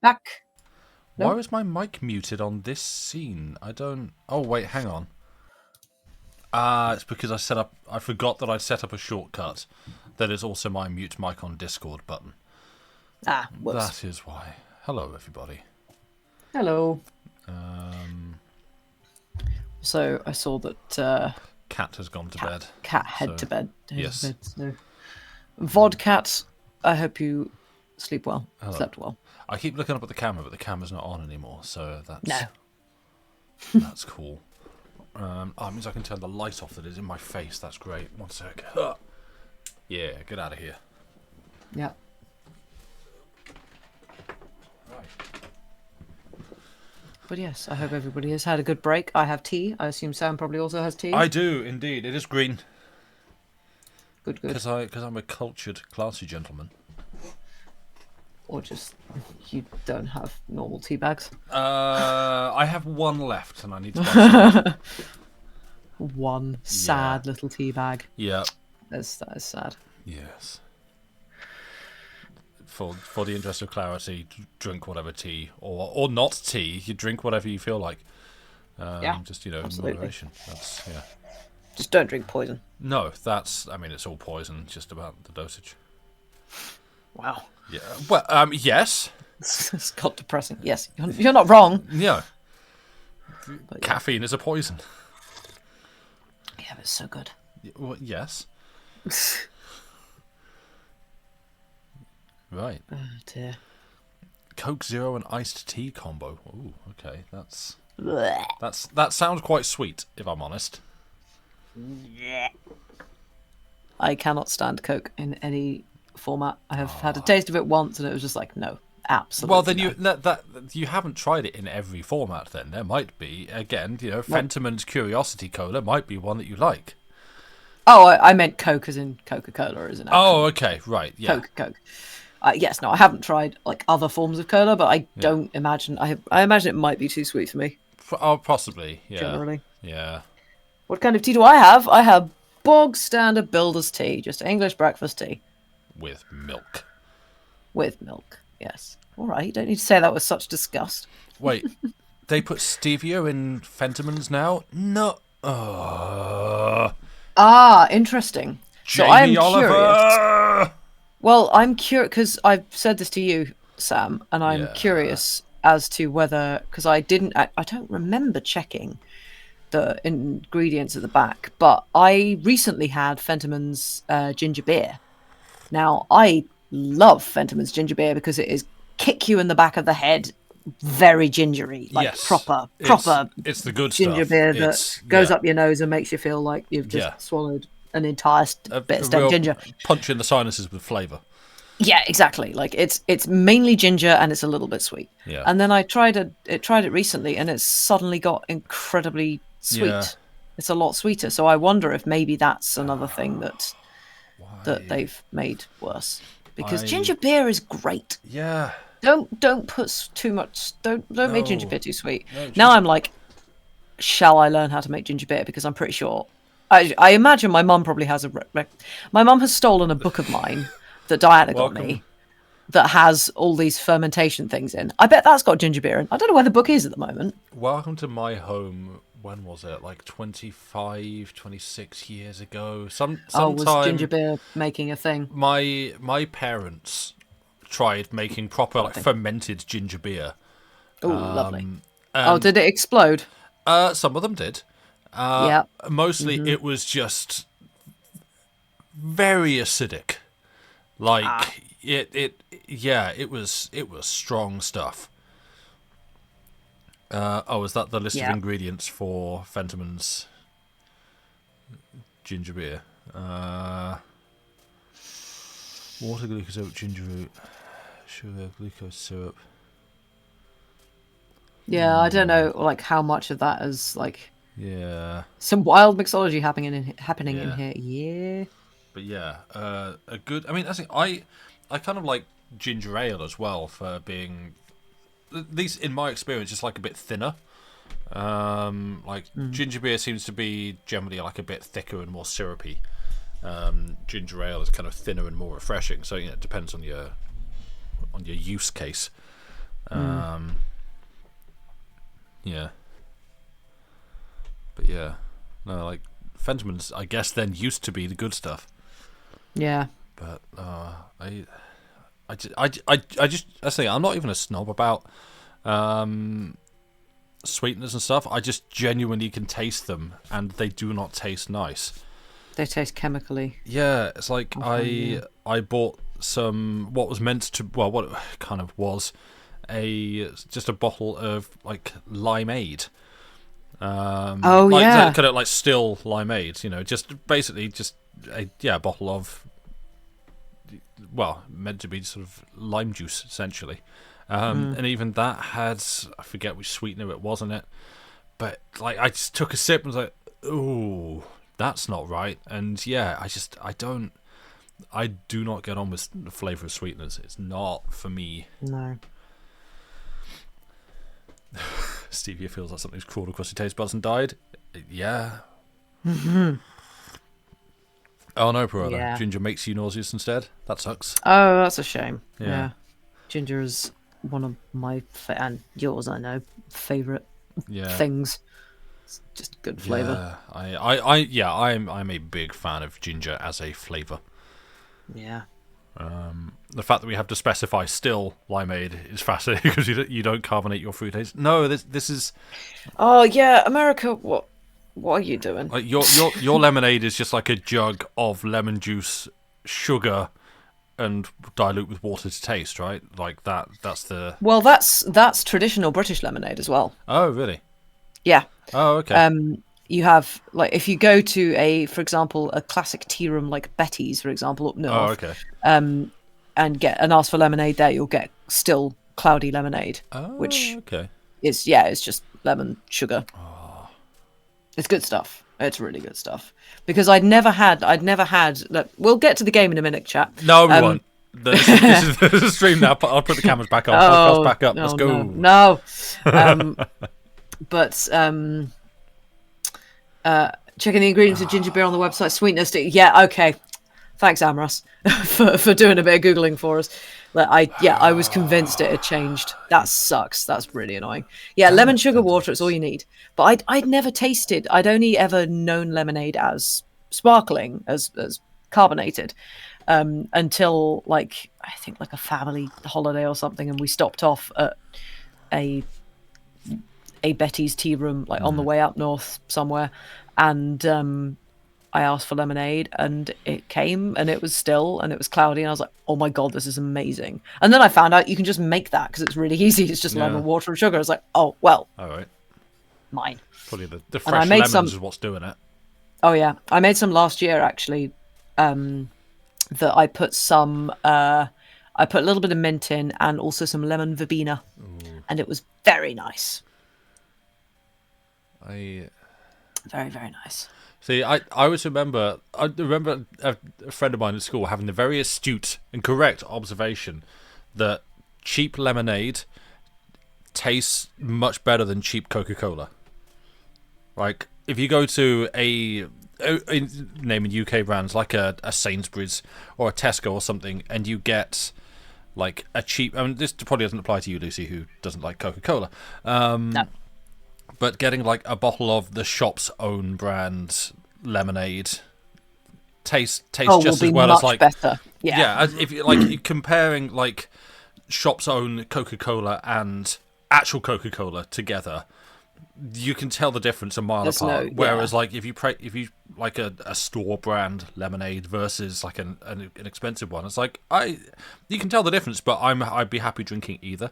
Back. Why No? was my mic muted on this scene? I don't... Oh, wait, hang on. It's because I forgot that I'd set up a shortcut that is also my mute mic on Discord button. Whoops. That is why. Hello, everybody. Hello. Um, So I saw that Cat has gone to bed. Cat head so- to bed. Yes. Bed, so. Vodcat, I hope you sleep well. Hello. Slept well. I keep looking up at the camera, but the camera's not on anymore, so that's... No. That's cool. It means I can turn the light off that is in my face. That's great. One sec. Yeah, get out of here. Yeah. Right. But yes, I hope everybody has had a good break. I have tea. I assume Sam probably also has tea. I do, indeed. It is green. Good. Because I'm a cultured, classy gentleman. Or just you don't have normal tea bags. I have one left, and I need to buy some. One sad little tea bag. Yeah. That is sad. Yes. For the interest of clarity, drink whatever tea or not tea. You drink whatever you feel like. Just absolutely. in moderation. That's Just don't drink poison. No, it's all poison. Just about the dosage. Wow. Yeah. Well, yes. It's got depressing. Yes, you're not wrong. Yeah. But Caffeine is a poison. Yeah, but it's so good. Well, yes. Right. Oh dear. Coke Zero and iced tea combo. Ooh, okay. Blech. That sounds quite sweet, if I'm honest. I cannot stand Coke in any format. I have had a taste of it once, and it was just like, no, absolutely. Well, then no. you haven't tried it in every format. Then there might be again, Fentiman's Curiosity Cola might be one that you like. Oh, I meant Coke as in Coca-Cola, as in. Oh, okay, right, yeah. Coke. Yes, no, I haven't tried like other forms of cola, but I don't imagine. I imagine it might be too sweet for me. Possibly, yeah. Generally, yeah. What kind of tea do I have? I have bog standard builder's tea, just English breakfast tea. With milk. With milk, yes. All right, you don't need to say that with such disgust. Wait, they put stevia in Fentimans now? No. Interesting. Jamie So I am Oliver! Curious. Well, I'm curious because I've said this to you, Sam, and I'm curious as to whether, because I don't remember checking the ingredients at the back, but I recently had Fentiman's ginger beer. Now, I love Fentiman's ginger beer because it is kick you in the back of the head, very gingery, like proper. It's the good ginger stuff. beer that goes up your nose and makes you feel like you've just swallowed an entire bit of stem ginger. Punch in the sinuses with flavour. Yeah, exactly. Like it's mainly ginger and it's a little bit sweet. Yeah. And then I tried it recently and it's suddenly got incredibly sweet. Yeah. It's a lot sweeter. So I wonder if maybe that's another thing that they've made worse. Because ginger beer is great. Yeah. Don't put too much. Don't make ginger beer too sweet. Now I'm like, shall I learn how to make ginger beer? Because I'm pretty sure. I imagine my mum probably has my mum has stolen a book of mine that Diana got me that has all these fermentation things in. I bet that's got ginger beer in. I don't know where the book is at the moment. Welcome to my home. When was it? Like 25, 26 years ago. Sometime was ginger beer making a thing? My parents tried making proper fermented ginger beer. Oh, lovely. Did it explode? Some of them did. Mostly it was just very acidic. Like it was strong stuff. Is that the list of ingredients for Fentiman's ginger beer? Water, glucose, oat, ginger root, sugar, glucose syrup. Yeah, I don't know, like how much of that is like. Yeah. Some wild mixology happening in here. Yeah. But a good. I mean, I kind of like ginger ale as well for being. At least in my experience, just like a bit thinner. Ginger beer seems to be generally like a bit thicker and more syrupy. Ginger ale is kind of thinner and more refreshing. So it depends on your use case. Mm. Yeah, but yeah, no, like Fentimans, I guess then used to be the good stuff, Yeah. but I just I say I'm not even a snob about sweeteners and stuff. I just genuinely can taste them, and they do not taste nice. They taste chemically. Yeah, it's like I find, yeah. I bought some what was meant to what it kind of was a just a bottle of like limeade. Oh Like yeah. kind of like still limeade, just basically just a bottle of meant to be sort of lime juice essentially. Mm. And even that had I forget which sweetener it was in it, but like I just took a sip and was like, ooh, that's not right. And yeah, I do not get on with the flavour of sweeteners. It's not for me. No. Stevia feels like something's crawled across your taste buds and died. Yeah. Oh no, Perella. Yeah. Ginger makes you nauseous instead. That sucks. Oh, that's a shame. Yeah. Yeah. Ginger is one of my and yours, I know, favorite Yeah. things. It's just good flavor. Yeah. I'm a big fan of ginger as a flavor. Yeah. The fact that we have to specify still limeade is fascinating because you don't carbonate your fruit. No, this is Oh yeah, America. What are you doing? like your lemonade is just like a jug of lemon juice, sugar, and dilute with water to taste, right? Like that. That's the. Well, that's traditional British lemonade as well. Oh really? Yeah. Oh okay. You have like if you go to for example, a classic tea room like Betty's, for example, up Oh north, okay. and ask for lemonade there, you'll get still cloudy lemonade, Oh which okay. it's just lemon sugar. It's good stuff. It's really good stuff because I'd never had. Look, we'll get to the game in a minute, chat. No, we won't. This is a stream now. I'll put the cameras back on. Podcast back up. Let's go. No. But checking the ingredients of ginger beer on the website. Sweetness. Yeah. Okay. Thanks, Amras, for doing a bit of googling for us. I was convinced it had changed. That sucks. That's really annoying. Yeah, lemon sugar water. It's all you need. But I'd never tasted. I'd only ever known lemonade as sparkling, as carbonated, until like I think like a family holiday or something, and we stopped off at a Betty's tea room like on the way up north somewhere, and I asked for lemonade and it came and it was still and it was cloudy and I was like, oh my god, this is amazing. And then I found out you can just make that because it's really easy. It's just lemon, water, and sugar. I was like, oh well, all right, mine. Probably the fresh lemons is what's doing it. Oh yeah, I made some last year actually. That I put some. I put a little bit of mint in and also some lemon verbena, and it was very nice. Very, very nice. See, I always remember. I remember a friend of mine at school having the very astute and correct observation that cheap lemonade tastes much better than cheap Coca-Cola. Like, if you go to naming UK brands like a Sainsbury's or a Tesco or something, and you get like a cheap. I mean, this probably doesn't apply to you, Lucy, who doesn't like Coca-Cola. No. But getting like a bottle of the shop's own brand lemonade tastes just as well as like better. Yeah. If you like comparing like shop's own Coca-Cola and actual Coca-Cola together, you can tell the difference a mile apart. Whereas like if you like a store brand lemonade versus like an expensive one, it's like you can tell the difference. But I'd be happy drinking either.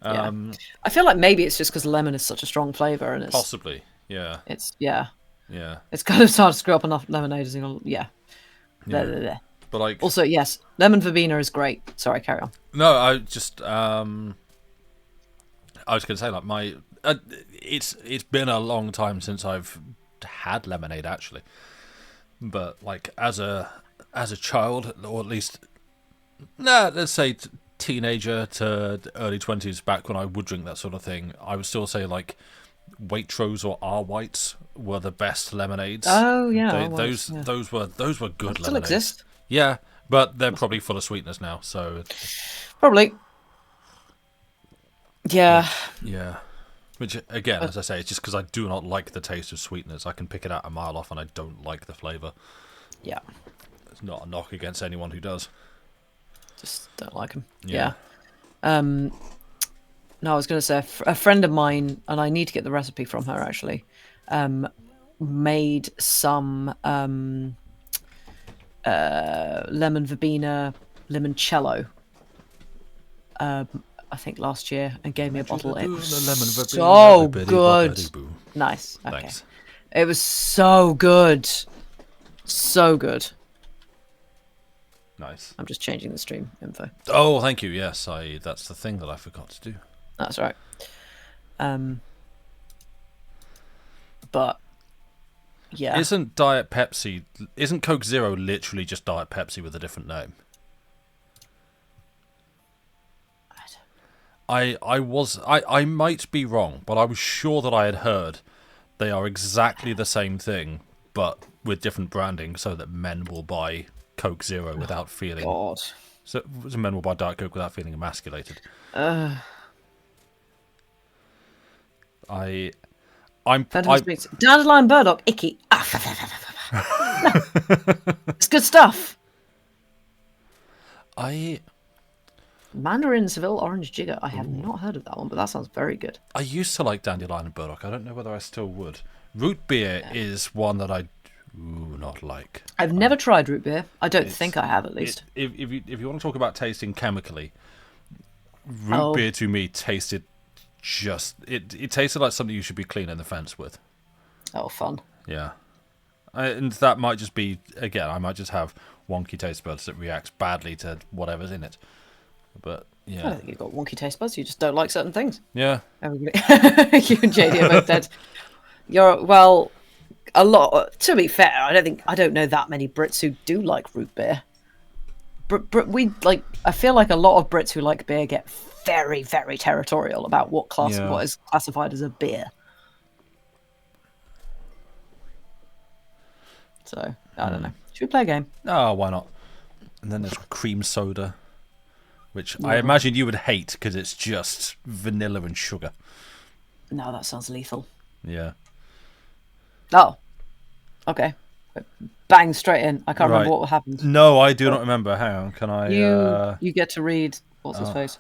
I feel like maybe it's just because lemon is such a strong flavour and it's possibly it's it's kind of hard to screw up enough lemonade. Yeah. But like also yes, lemon verbena is great. Sorry, carry on. No, I just I was going to say like my it's been a long time since I've had lemonade actually, but like as a child, or at least let's say teenager to early 20s, back when I would drink that sort of thing, I would still say like Waitrose or R Whites were the best lemonades. Oh yeah, those were good lemonades. Still exist. Yeah, but they're probably full of sweetness now. So probably. Yeah. Yeah. Which, again, as I say, it's just because I do not like the taste of sweeteners. I can pick it out a mile off and I don't like the flavour. Yeah. It's not a knock against anyone who does. Just don't like them. Yeah. Yeah. No, I was going to say a friend of mine, and I need to get the recipe from her actually, made some lemon verbena limoncello. I think last year, and gave me a bottle. It was so good. Nice. Okay. Thanks. It was so good. So good. Nice. I'm just changing the stream info. Oh, thank you. Yes, that's the thing that I forgot to do. That's right. But yeah, Isn't Coke Zero literally just Diet Pepsi with a different name? I might be wrong, but I was sure that I had heard they are exactly the same thing, but with different branding, so that men will buy Coke Zero without feeling. God. So men will buy Diet Coke without feeling emasculated. Dandelion burdock, icky. It's good stuff. Mandarin Seville Orange Jigger. I have not heard of that one, but that sounds very good. I used to like Dandelion and Burdock. I don't know whether I still would. Root beer is one that I do not like. I've never tried root beer. I don't think I have, at least. If you want to talk about tasting chemically, root beer to me tasted it tasted like something you should be cleaning the fence with. Oh, fun. Yeah. And that might just be, again, I might just have wonky taste buds that reacts badly to whatever's in it. But yeah, I don't think you've got wonky taste buds. You just don't like certain things. Yeah. Everybody, you and JD are both dead. A lot. To be fair, I don't know that many Brits who do like root beer. I feel like a lot of Brits who like beer get very, very territorial about what is classified as a beer. So I don't know. Should we play a game? Oh, why not? And then there's cream soda, which I imagine you would hate because it's just vanilla and sugar. No, that sounds lethal. Yeah. Oh, okay. Bang straight in. I can't remember what happened. No, I do not remember. Hang on, can I? You get to read what's his face.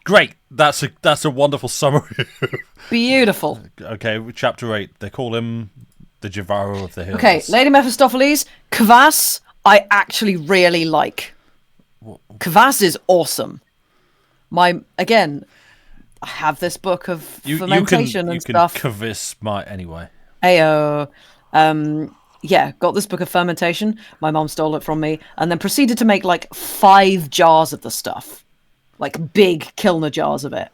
Great. That's a wonderful summary. Beautiful. Okay, chapter 8. They call him the Javaro of the Hills. Okay, Lady Mephistopheles, Kvass, I actually really like. Kvass is awesome. I have this book of fermentation and stuff. You can kvass anyway. Ayo. Got this book of fermentation. My mom stole it from me and then proceeded to make like 5 jars of the stuff. Like big Kilner jars of it.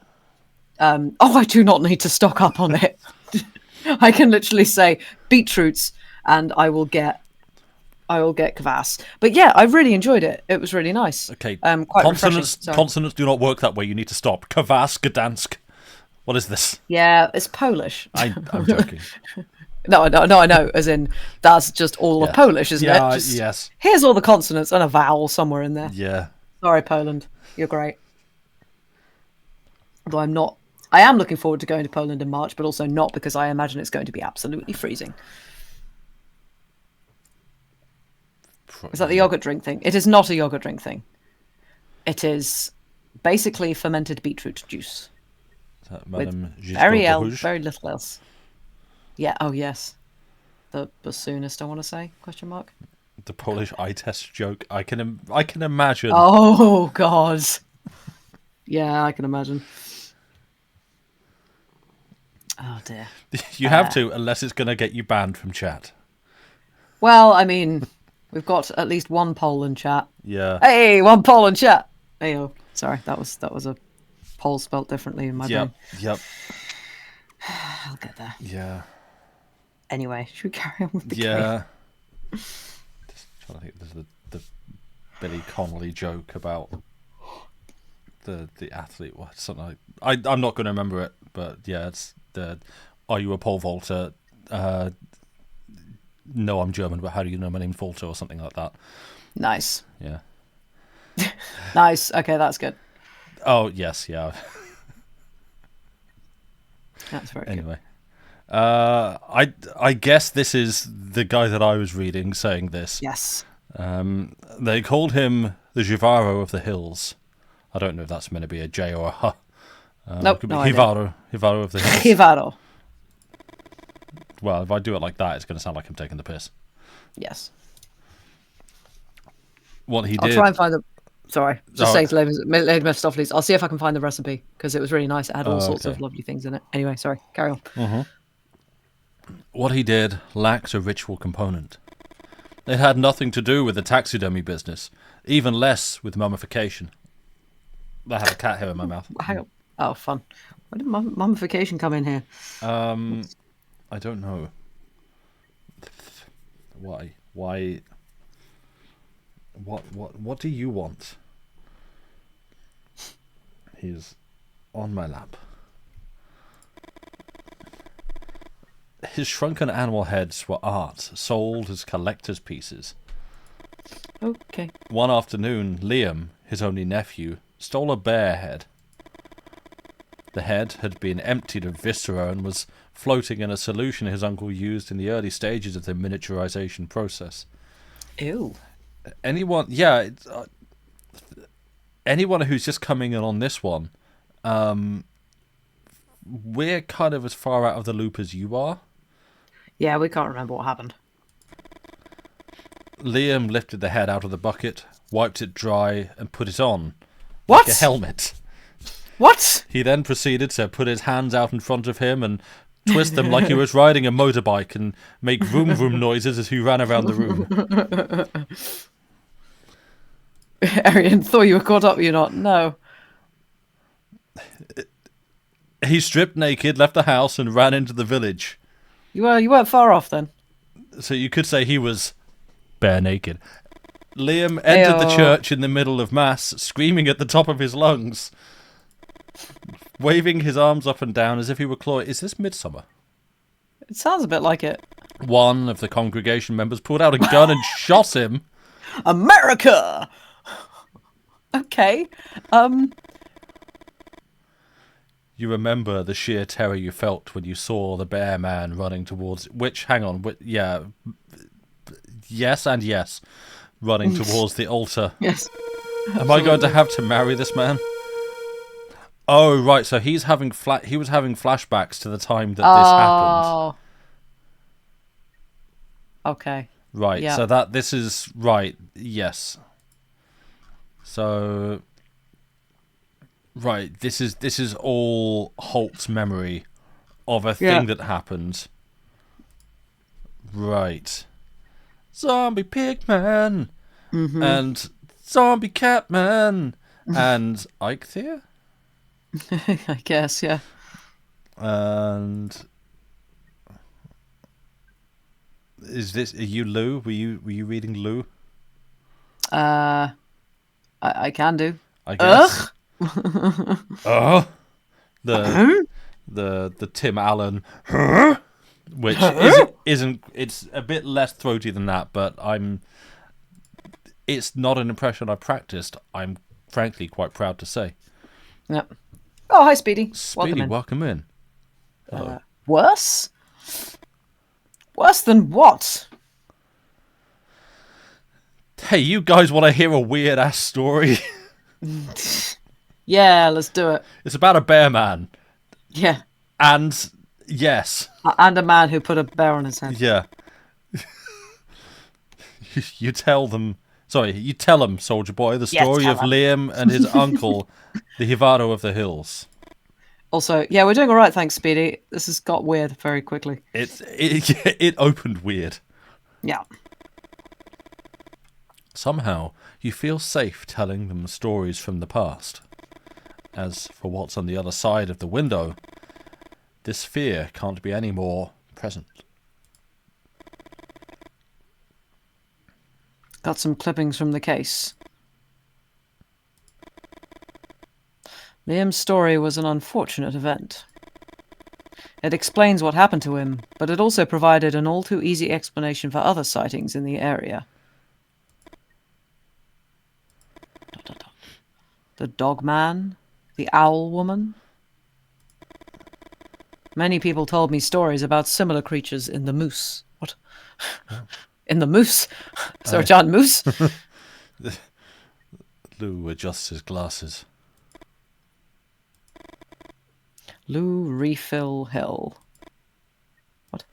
I do not need to stock up on it. I can literally say beetroots and I will get kvass. But yeah, I really enjoyed it. It was really nice. Okay. Quite consonants do not work that way. You need to stop. Kvass, Gdansk. What is this? Yeah, it's Polish. I'm joking. No, I know. As in, that's just all of Polish, isn't it? Yes. Here's all the consonants and a vowel somewhere in there. Yeah. Sorry, Poland. You're great. Although I am looking forward to going to Poland in March, but also not because I imagine it's going to be absolutely freezing. Is that the yogurt drink thing? It is not a yogurt drink thing. It is basically fermented beetroot juice. Is that Madame very little else. Yeah. Oh yes. The bassoonist. I want to say ? The Polish eye test joke. I can imagine. Oh God. Yeah, I can imagine. Oh dear. You have to, unless it's going to get you banned from chat. Well, I mean, we've got at least one poll in chat. Yeah. Hey, one poll in chat. Hey, sorry, that was a poll spelt differently in my brain. Yep. I'll get there. Yeah. Anyway, should we carry on with the game? Yeah. Just trying to think. There's the Billy Connolly joke about the athlete. What something like I'm not going to remember it, but yeah, it's the are you a pole vaulter? No, I'm German, but how do you know my name's Volter or something like that? Nice. Yeah. Nice. Okay, that's good. Oh, yes, yeah. That's very good. Anyway. I guess this is the guy that I was reading saying this. Yes. They called him the Jivaro of the Hills. I don't know if that's meant to be a J or a H. It Nope, could be no idea. Hivaro of the Hills. Hivaro. Well, if I do it like that, it's going to sound like I'm taking the piss. Yes. What he I'll did. try and find the. Sorry, just Oh, saying to Lady Mephistopheles. I'll see if I can find the recipe because it was really nice. It had all sorts of okay. lovely things in it. Anyway, sorry. Carry on. What he did lacks a ritual component. It had nothing to do with the taxidermy business, even less with mummification. I have a cat hair in my mouth. Hang on. Oh, fun. Where did mummification come in here? I don't know. Why? Why? What do you want? He's on my lap. His shrunken animal heads were art, sold as collector's pieces. Okay. One afternoon, Liam, his only nephew, stole a bear head. The head had been emptied of viscera and was floating in a solution his uncle used in the early stages of the miniaturization process. Ew. Anyone who's just coming in on this one, we're kind of as far out of the loop as you are. Yeah, we can't remember what happened. Liam lifted the head out of the bucket, wiped it dry, and put it on. What? Like a helmet. What? He then proceeded to put his hands out in front of him and twist them like he was riding a motorbike and make vroom vroom noises as he ran around the room. Arian, thought you were caught up, you're not. No. He stripped naked, left the house, and ran into the village. You weren't far off then. So you could say he was bare naked. Liam entered the church in the middle of mass, screaming at the top of his lungs, waving his arms up and down as if he were clawing. Is this Midsummer? It sounds a bit like it. One of the congregation members pulled out a gun and shot him. America! Okay. You remember the sheer terror you felt when you saw the bear man running towards... Yes and yes. Running towards the altar. Yes. Am I going to have to marry this man? Oh, right, so he was having flashbacks to the time that this happened. Oh. Okay. Right, Yeah. so this is... Right, yes. So... Right, this is all Holt's memory of a thing that happened. Right. Zombie Pigman and Zombie Catman and Eichthea? I guess, yeah. And are you Lou? Were you reading Lou? I can do. I guess. Ugh. The Tim Allen, which isn't. It's a bit less throaty than that, but it's not an impression I practiced. I'm frankly quite proud to say. Yep. Oh, hi, Speedy. Speedy, welcome in. Worse? Worse than what? Hey, you guys want to hear a weird ass story? Yeah, let's do it. It's about a bear man. Yeah. And yes. And a man who put a bear on his head. Yeah. You tell them, Soldier Boy, the story of Liam and his uncle, the Hivaro of the Hills. Also, yeah, we're doing all right, thanks, Speedy. This has got weird very quickly. It opened weird. Yeah. Somehow, you feel safe telling them stories from the past. As for what's on the other side of the window, this fear can't be any more present. Got some clippings from the case. Liam's story was an unfortunate event. It explains what happened to him, but it also provided an all-too-easy explanation for other sightings in the area. The dog man, The owl woman? Many people told me stories about similar creatures in the moose. What? In the moose? Sir John Moose? Lou adjusts his glasses. Lou Refill Hill. What?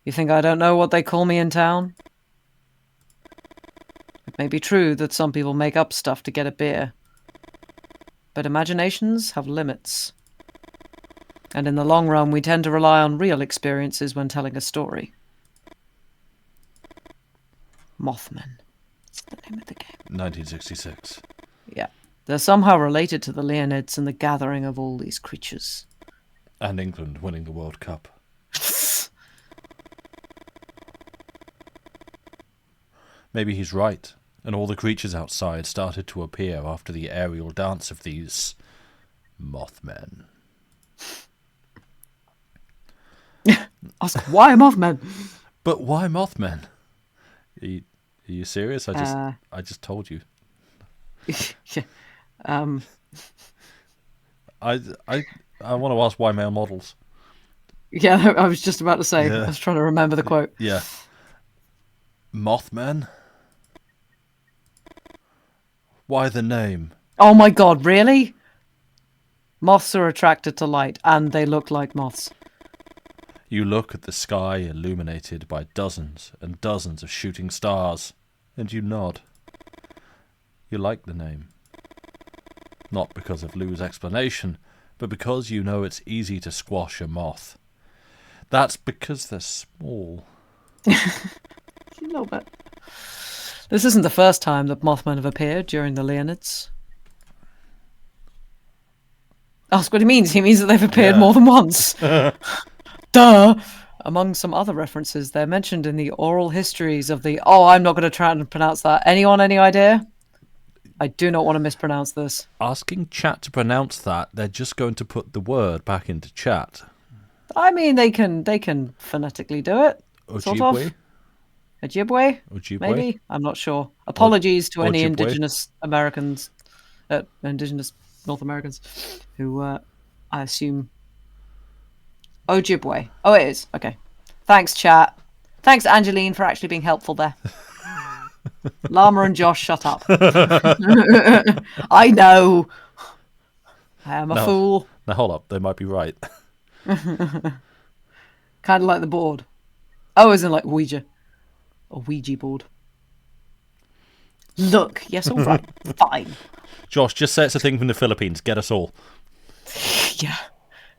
You think I don't know what they call me in town? It may be true that some people make up stuff to get a beer. But imaginations have limits. And in the long run, we tend to rely on real experiences when telling a story. Mothmen. That's the name of the game. 1966. Yeah. They're somehow related to the Leonids and the gathering of all these creatures. And England winning the World Cup. Maybe he's right, and all the creatures outside started to appear after the aerial dance of these Mothmen. Ask why Mothmen? But why Mothmen? Are you serious? I just told you. Yeah. I want to ask why male models. Yeah, I was just about to say. Yeah. I was trying to remember the quote. Yeah. Mothmen? Why the name? Oh my god, really? Moths are attracted to light, and they look like moths. You look at the sky illuminated by dozens and dozens of shooting stars, and you nod. You like the name. Not because of Lou's explanation, but because you know it's easy to squash a moth. That's because they're small. A little bit. This isn't the first time that Mothmen have appeared during the Leonids. Ask what he means. He means that they've appeared more than once. Duh! Among some other references, they're mentioned in the oral histories of the... Oh, I'm not going to try and pronounce that. Anyone, any idea? I do not want to mispronounce this. Asking chat to pronounce that, they're just going to put the word back into chat. I mean, they can phonetically do it. Ojibwe? Sort of. Ojibwe? Ojibwe? Maybe? I'm not sure. Apologies to any Ojibwe? indigenous Americans, indigenous North Americans, who I assume... Ojibwe. Oh, it is. Okay. Thanks, chat. Thanks, Angeline, for actually being helpful there. Llama and Josh, shut up. I know. I am a fool. Now hold up, they might be right. Kind of like the board. Oh, isn't like Ouija. A Ouija board. Look, yes, all right. Fine. Josh, just say it's a thing from the Philippines. Get us all. Yeah.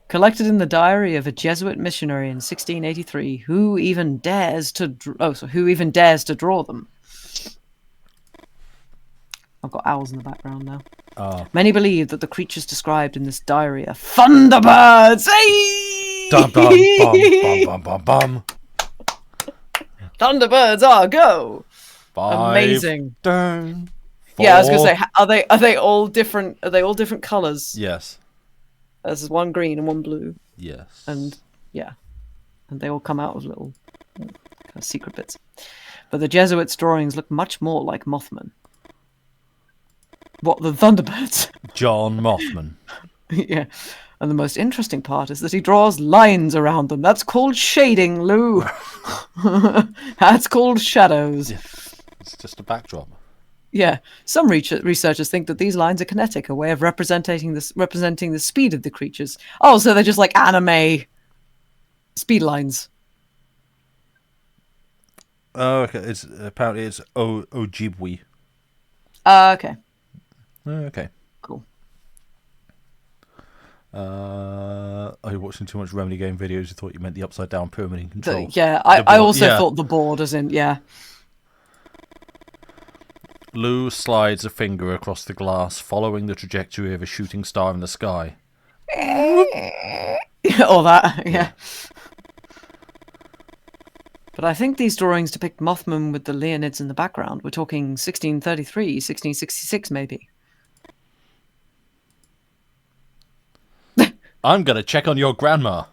Collected in the diary of a Jesuit missionary in 1683. Who even dares to draw them? I've got owls in the background now. Many believe that the creatures described in this diary are thunderbirds. Hey! Dum bum bum bum bum bum. Thunderbirds are go. 5, Amazing. Turn. 4. Yeah, I was gonna say, are they all different? Are they all different colours? Yes. There's one green and one blue, Yes. and yeah, and they all come out of little kind of secret bits. But the Jesuits' drawings look much more like Mothmen. What, the Thunderbirds? John Mothman. Yeah. And the most interesting part is that he draws lines around them. That's called shading, Lou. That's called shadows. Yeah. It's just a backdrop. Yeah. Some researchers think that these lines are kinetic, a way of representing the speed of the creatures. Oh, so they're just like anime speed lines. Oh, okay. Apparently it's Ojibwe. Okay. Okay. Cool. Are you watching too much Remedy Game videos? You thought you meant the upside down pyramid in control. I also thought the board as in, yeah. Lou slides a finger across the glass, following the trajectory of a shooting star in the sky. All that, yeah. But I think these drawings depict Mothmen with the Leonids in the background. We're talking 1633, 1666 maybe. I'm going to check on your grandma.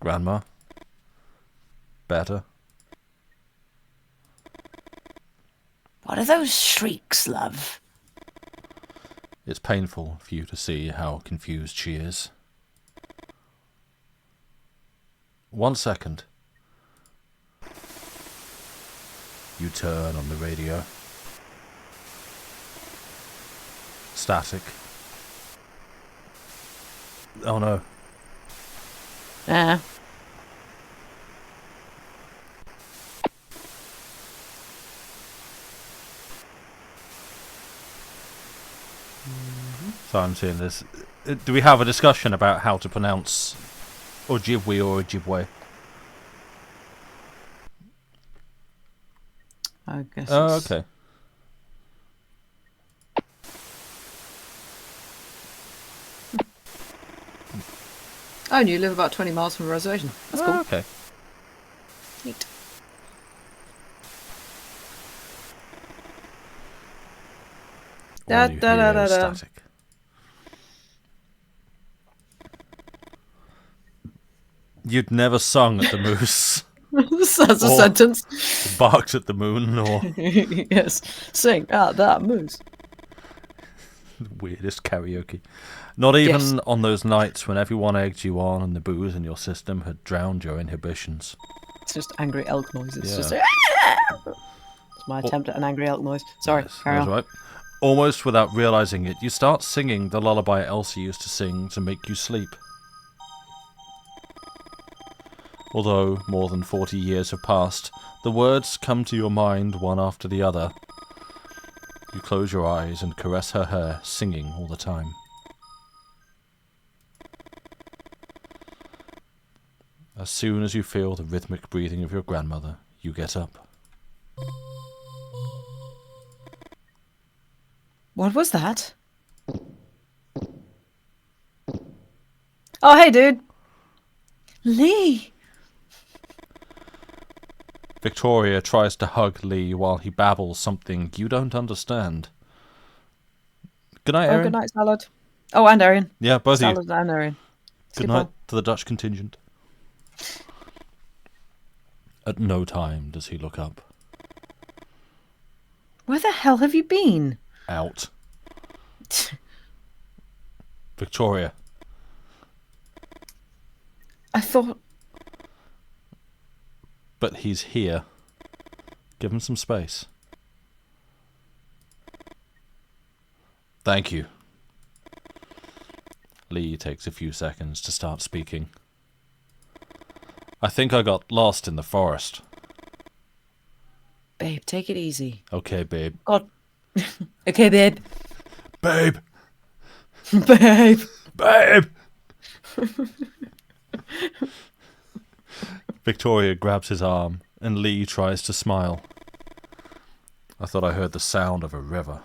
Grandma? Better? What are those shrieks, love? It's painful for you to see how confused she is. 1 second. You turn on the radio. Static. Oh no. So I'm seeing this. Do we have a discussion about how to pronounce Ojibwe or Ojibwe? I guess. Oh, okay. Oh, and you live about 20 miles from a reservation. That's cool. Okay. Neat. All you hear is static. You'd never sung at the moose. That's a sentence. Barked at the moon, or yes, sing at that moose. Weirdest karaoke. Not even on those nights when everyone egged you on and the booze in your system had drowned your inhibitions. It's just angry elk noises. Yeah. Just it's my attempt at an angry elk noise. Sorry, Yes, carry on. right. Almost without realizing it, you start singing the lullaby Elsie used to sing to make you sleep. Although more than 40 years have passed, the words come to your mind one after the other. You close your eyes and caress her hair, singing all the time. As soon as you feel the rhythmic breathing of your grandmother, you get up. What was that? Oh, hey, dude. Lee. Victoria tries to hug Lee while he babbles something you don't understand. Good night, Erin. Oh, good night, Salad. Oh, and Erin. Yeah, both of you. Salad and Erin. Good night to the Dutch contingent. At no time does he look up. Where the hell have you been? Out. Victoria. I thought... But he's here. Give him some space. Thank you. Lee takes a few seconds to start speaking. I think I got lost in the forest. Babe, take it easy. Okay, babe. God. Okay, babe. Babe! Babe! Babe! Victoria grabs his arm, and Lee tries to smile. I thought I heard the sound of a river.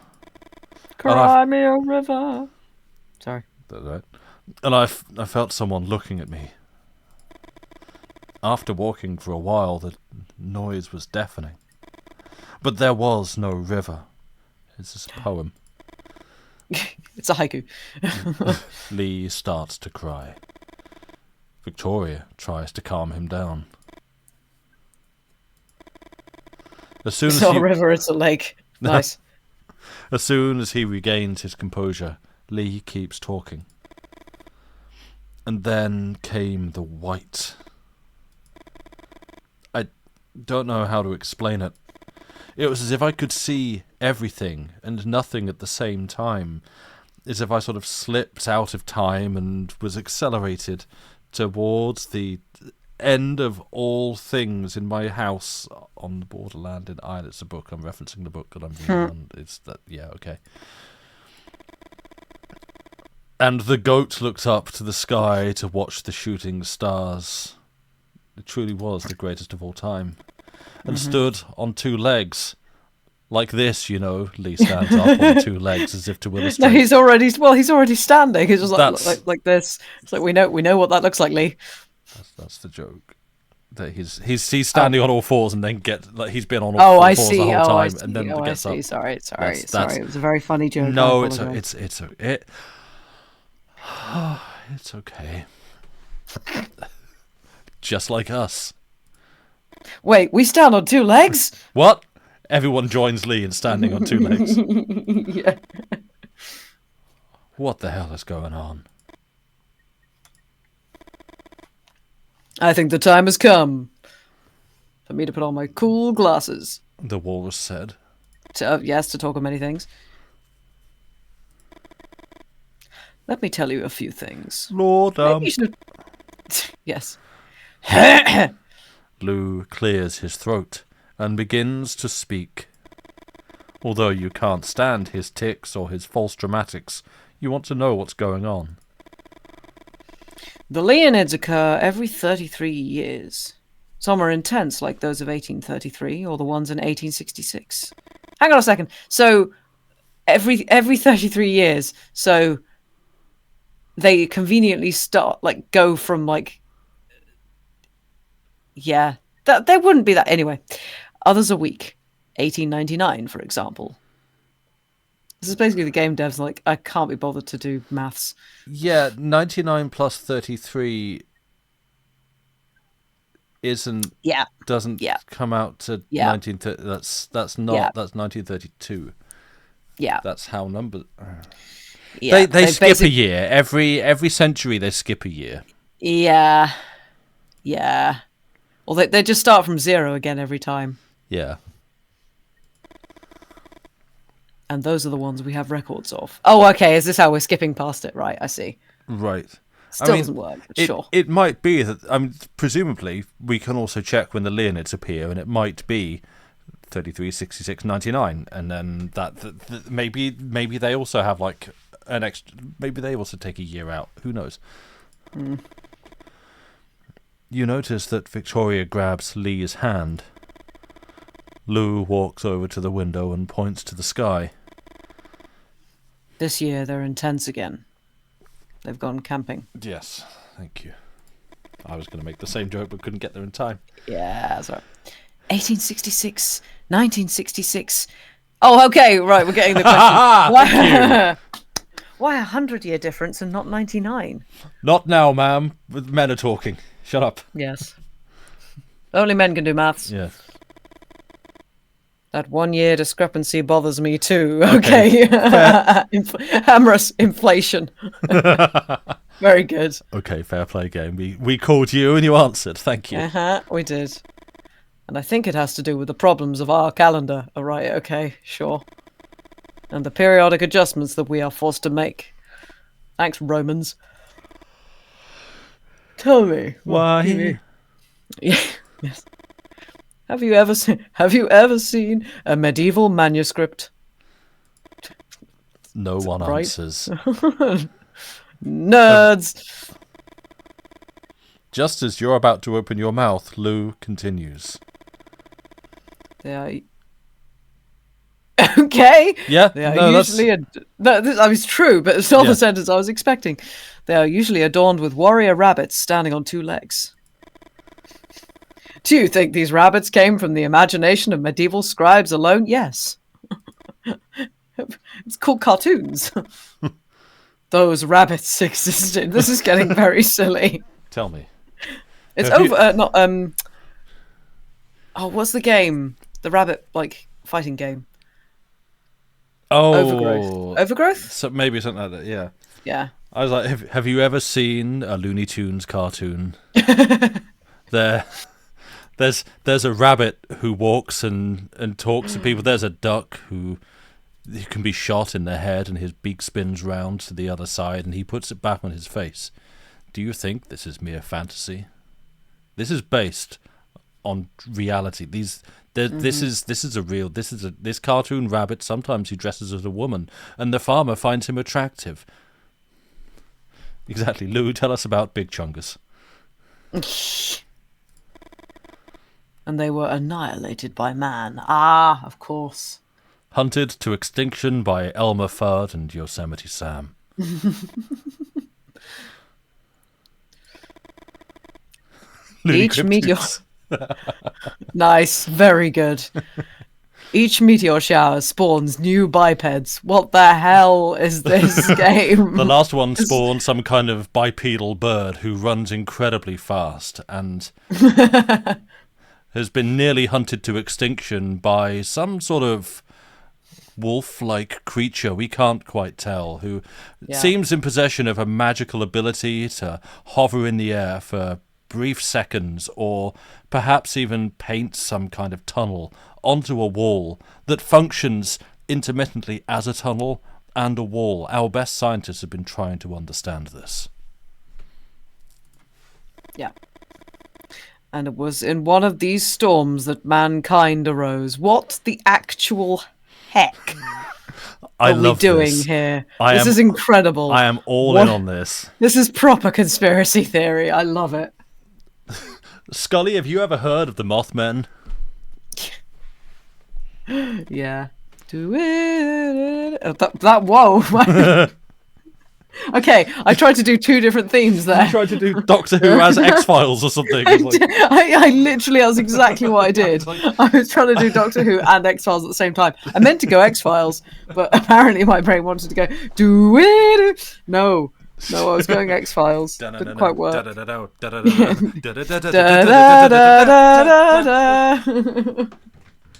Cry me a river. Sorry. That's right. And I felt someone looking at me. After walking for a while, the noise was deafening. But there was no river. It's just a poem. It's a haiku. Lee starts to cry. Victoria tries to calm him down. As soon as It's not a river, it's a lake. Nice. As soon as he regains his composure, Lee keeps talking. And then came the white. I don't know how to explain it. It was as if I could see everything and nothing at the same time. As if I sort of slipped out of time and was accelerated towards the end of all things in my house on the borderland in Ireland. It's a book. I'm referencing the book that I'm reading on. It's that. Yeah, okay. And the goat looked up to the sky to watch the shooting stars. It truly was the greatest of all time. And stood on two legs. Like this, you know, Lee stands up on two legs as if to illustrate. No, he's already standing. He's just like this. It's like we know what that looks like, Lee. That's the joke. That he's standing on all fours and then he's been on all fours the whole time and then gets up. Sorry. That's, It was a very funny joke. No, it's okay. Just like us. Wait, we stand on two legs? What? Everyone joins Lee in standing on two legs. Yeah. What the hell is going on? I think the time has come for me to put on my cool glasses. The walrus said. Yes, to talk of many things. Let me tell you a few things. Lord, Maybe you should... Yes. Lou clears his throat and begins to speak. Although you can't stand his tics or his false dramatics, you want to know what's going on. The Leonids occur every 33 years. Some are intense, like those of 1833, or the ones in 1866. Hang on a second. So, every 33 years, so they conveniently go from, yeah, there wouldn't be that. Anyway, others a week. 1899, for example. This is basically the game devs like, I can't be bothered to do maths. Yeah, 99 plus 33 doesn't come out to 1930. That's 1932. Yeah. That's how numbers. Yeah. They skip a year. Every century they skip a year. Yeah. Yeah. Well, they just start from 0 again every time. Yeah. And those are the ones we have records of. Oh, okay. Is this how we're skipping past it? Right. I see. Right. Still doesn't work, but sure. It might be that, presumably, we can also check when the Leonids appear, and it might be 33, 66, 99, and then that maybe they also have, like, an extra... Maybe they also take a year out. Who knows? Mm. You notice that Victoria grabs Lee's hand. Lou walks over to the window and points to the sky. This year, they're intense again. They've gone camping. Yes, thank you. I was going to make the same joke, but couldn't get there in time. Yeah, that's right. 1866, 1966. Oh, okay, right, we're getting the question. Why a 100-year difference and not 99? Not now, ma'am. Men are talking. Shut up. Yes. Only men can do maths. Yes. That 1 year discrepancy bothers me too. Okay. Amorous inflation. Very good. Okay, fair play game. We called you and you answered. Thank you. We did. And I think it has to do with the problems of our calendar. All right, okay, sure. And the periodic adjustments that we are forced to make. Thanks, Romans. Tell me. Why? Yes. Have you ever seen a medieval manuscript? No one answers. Nerds. Just as you're about to open your mouth, Lou continues. They are... Okay. Yeah. They are usually... it's true, but it's not the sentence I was expecting. They are usually adorned with warrior rabbits standing on 2 legs. Do you think these rabbits came from the imagination of medieval scribes alone? Yes. It's called cartoons. Those rabbits existed. This is getting very silly. Tell me. It's over. What's the game? The rabbit fighting game. Oh, Overgrowth. So maybe something like that. Yeah. Yeah. I was like, have you ever seen a Looney Tunes cartoon? There's a rabbit who walks and talks to people. There's a duck who can be shot in the head and his beak spins round to the other side and he puts it back on his face. Do you think this is mere fantasy? This is based on reality. This cartoon rabbit. Sometimes he dresses as a woman, and the farmer finds him attractive. Exactly, Lou. Tell us about Big Chungus. And they were annihilated by man. Ah, of course. Hunted to extinction by Elmer Fudd and Yosemite Sam. Each meteor... Nice, very good. Each meteor shower spawns new bipeds. What the hell is this game? The last one spawned some kind of bipedal bird who runs incredibly fast and has been nearly hunted to extinction by some sort of wolf-like creature, we can't quite tell, who Yeah. seems in possession of a magical ability to hover in the air for brief seconds, or perhaps even paint some kind of tunnel onto a wall that functions intermittently as a tunnel and a wall. Our best scientists have been trying to understand this. Yeah. And it was in one of these storms that mankind arose. What the actual heck I are we love doing this. here? This is incredible. I am all in on this. This is proper conspiracy theory. I love it. Scully, have you ever heard of the Mothmen? Yeah. Do it. Whoa. Okay, I tried to do two different themes there. I tried to do Doctor Who as X-Files or something. I literally, that's exactly what I did. I was trying to do Doctor Who and X-Files at the same time. I meant to go X-Files, but apparently my brain wanted to go, do it. No, I was going X-Files. Didn't quite work.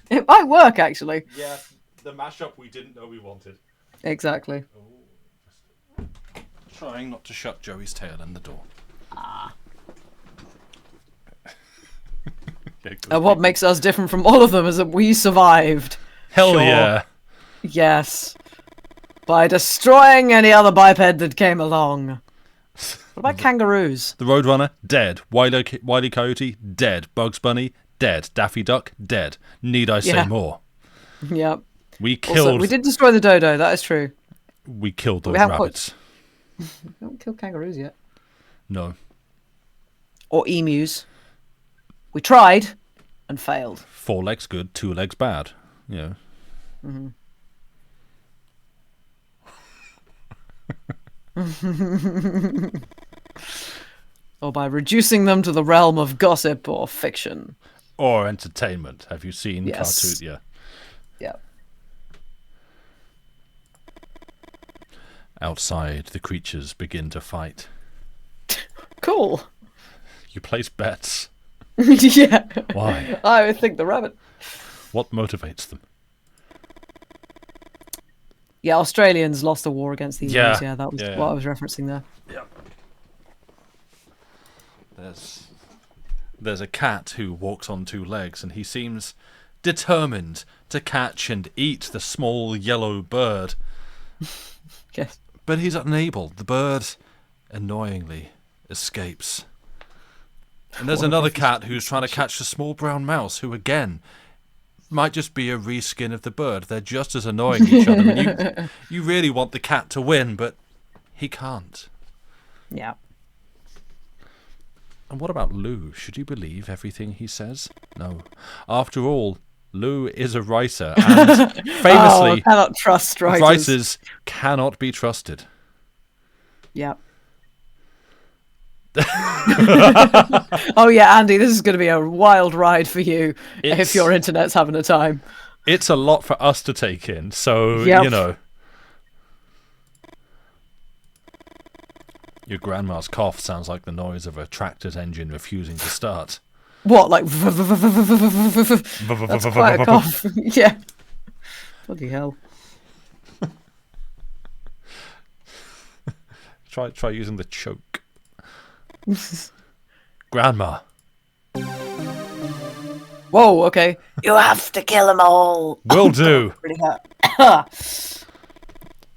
It might work, actually. Yeah, the mashup we didn't know we wanted. Exactly. Trying not to shut Joey's tail in the door. And what makes us different from all of them is that we survived. Hell Sure. yeah. Yes. By destroying any other biped that came along. What about kangaroos? The Roadrunner, dead. Wile E. Coyote, dead. Bugs Bunny, dead. Daffy Duck, dead. Need I say more? Yep. We killed... Also, we did destroy the dodo, that is true. We killed those rabbits. We haven't killed kangaroos yet. No. Or emus. We tried and failed. 4 legs good, 2 legs bad. You know. Or by reducing them to the realm of gossip or fiction. Or entertainment. Have you seen Yes. cartoon? Yeah. Yeah. Outside, the creatures begin to fight. Cool. You place bets. Yeah. Why? I would think the rabbit. What motivates them? Yeah, Australians lost a war against the emus. Yeah. Yeah, that was Yeah. what I was referencing there. Yeah. There's a cat who walks on 2 legs, and he seems determined to catch and eat the small yellow bird. Yes. But he's unable. The bird annoyingly escapes. And there's another cat who's trying to catch the small brown mouse, who again might just be a reskin of the bird. They're just as annoying each other. And you really want the cat to win, but he can't. Yeah. And what about Lou? Should you believe everything he says? No. After all, Lou is a writer, and famously, I cannot trust writers. writers cannot be trusted. Yeah. Oh yeah, Andy, this is going to be a wild ride for you if your internet's having a time. It's a lot for us to take in, so, Yep. you know. Your grandma's cough sounds like the noise of a tractor's engine refusing to start. What, like... That's quite a cough. Yeah. Bloody hell. Try using the choke. Grandma. Whoa, okay. You have to kill them all. Will do. Really hurt.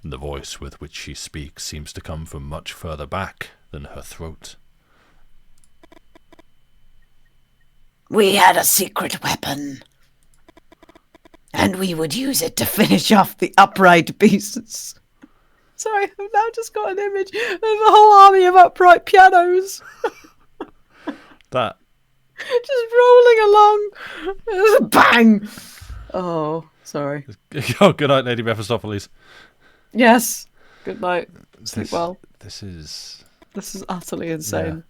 The voice with which she speaks seems to come from much further back than her throat. We had a secret weapon, and we would use it to finish off the upright beasts. Sorry, I've now just got an image of a whole army of upright pianos. That. Just rolling along. Bang! Oh, sorry. Oh, good night, Lady Mephistopheles. Yes. Good night. Sleep well. This is utterly insane. Yeah.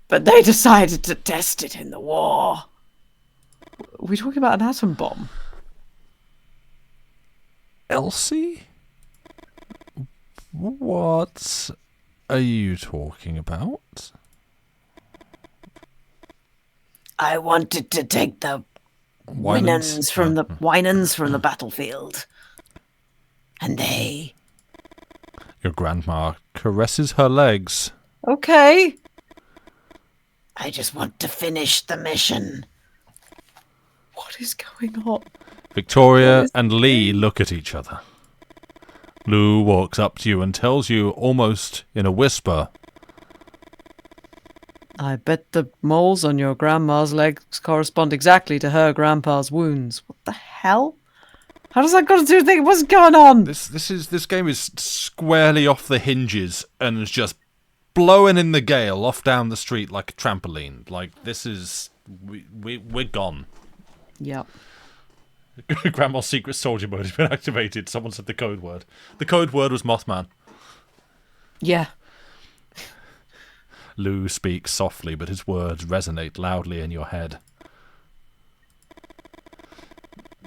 But they decided to test it in the war. Are we talking about an atom bomb? Elsie? What are you talking about? I wanted to take the Winans from the battlefield. And they... Your grandma caresses her legs. Okay. I just want to finish the mission. What is going on? Victoria and Lee look at each other. Lou walks up to you and tells you almost in a whisper. I bet the moles on your grandma's legs correspond exactly to her grandpa's wounds. What the hell? How does that got to do with it? What's going on? This game is squarely off the hinges and is just blowing in the gale off down the street like a trampoline. Like, this is... We're gone. Yep. Grandma's secret soldier mode has been activated. Someone said the code word. The code word was Mothman. Yeah. Lou speaks softly, but his words resonate loudly in your head.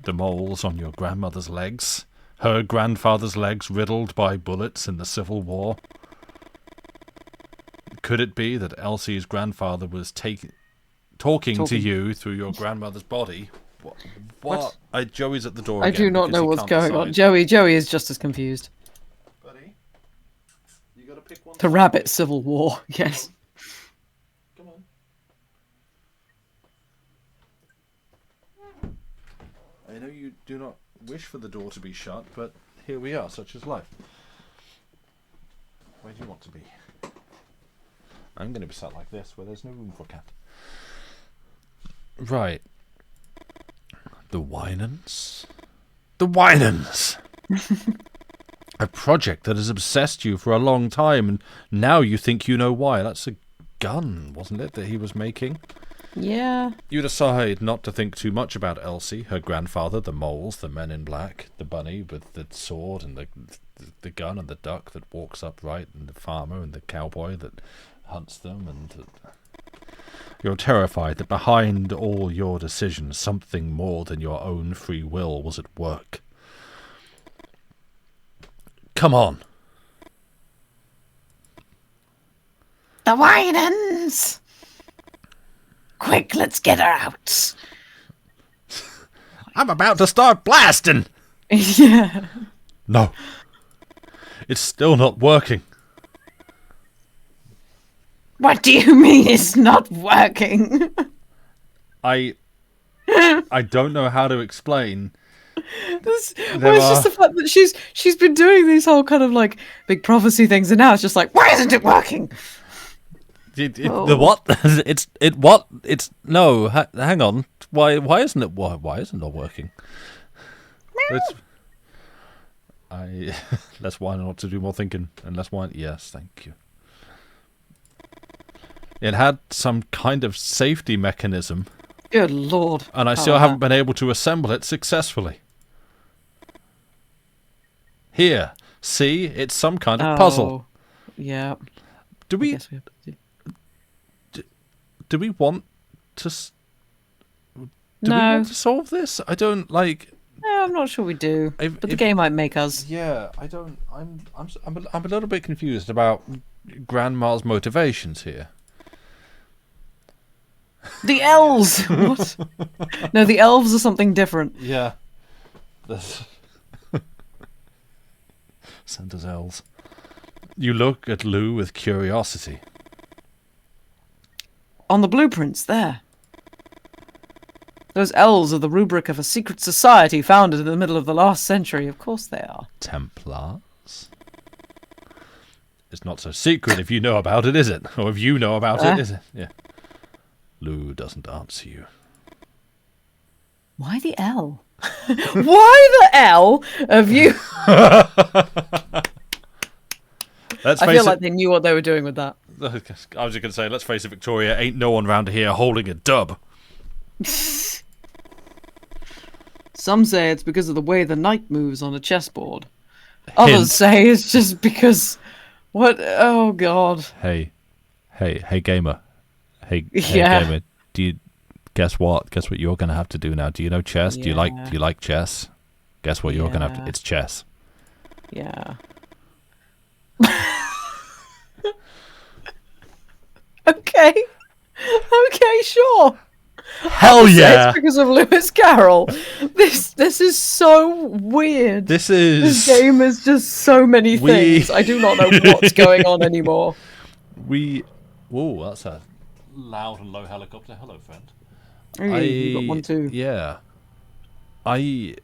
The moles on your grandmother's legs, her grandfather's legs riddled by bullets in the Civil War. Could it be that Elsie's grandfather was talking to you through your grandmother's body? What? Joey's at the door I again. do not know what's going on. Joey is just as confused. Buddy, you gotta pick one. The rabbit Civil War, yes. Come on. I know you do not wish for the door to be shut, but here we are, such is life. Where do you want to be? I'm going to be sat like this, where there's no room for a cat. Right. The Winans? The Winans! A project that has obsessed you for a long time, and now you think you know why. That's a gun, wasn't it, that he was making? Yeah. You decide not to think too much about Elsie, her grandfather, the moles, the men in black, the bunny with the sword and the gun, and the duck that walks upright, and the farmer and the cowboy that hunts them, and you're terrified that behind all your decisions something more than your own free will was at work. Come on. The Winans! Quick, let's get her out. I'm about to start blasting! Yeah. No. It's still not working. What do you mean it's not working? I don't know how to explain. It's just the fact that she's been doing these whole kind of like big prophecy things, and now it's just like, why isn't it working? The what? It's no. Hang on. Why isn't it? Why isn't it working? Let's whine not to do more thinking, and let's whine. Yes, thank you. It had some kind of safety mechanism. Good lord! And I still haven't been able to assemble it successfully. Here, see, it's some kind of puzzle. Yeah. Do we want to? Do we want to solve this? I don't like. No, I'm not sure we do. But the game might make us. Yeah, I don't. I'm a little bit confused about Grandma's motivations here. The elves. What? No, the elves are something different. Yeah. Santa's elves. You look at Lou with curiosity. On the blueprints, there. Those elves are the rubric of a secret society founded in the middle of the last century. Of course they are. Templars? It's not so secret if you know about it, is it? Or if you know about it, is it? Yeah. Lou doesn't answer you. Why the L? Why the L of you? Let's I face feel it. like they knew what they were doing with that. I was just going to say, let's face it, Victoria, ain't no one round here holding a dub. Some say it's because of the way the knight moves on a chessboard. Others say it's just because... What? Oh, God. Hey, gamer. Hey, Yeah. gamer. Guess what? Guess what you're going to have to do now? Do you know chess? Yeah. Do you like chess? Guess what you're going to have to... It's chess. Yeah. Okay. Okay, sure. Hell It's yeah! because of Lewis Carroll. This is so weird. This This game is just so many we things. I do not know what's going on anymore. we. Whoa, that's a loud and low helicopter. Hello, friend. Hey, you got one too. Yeah. I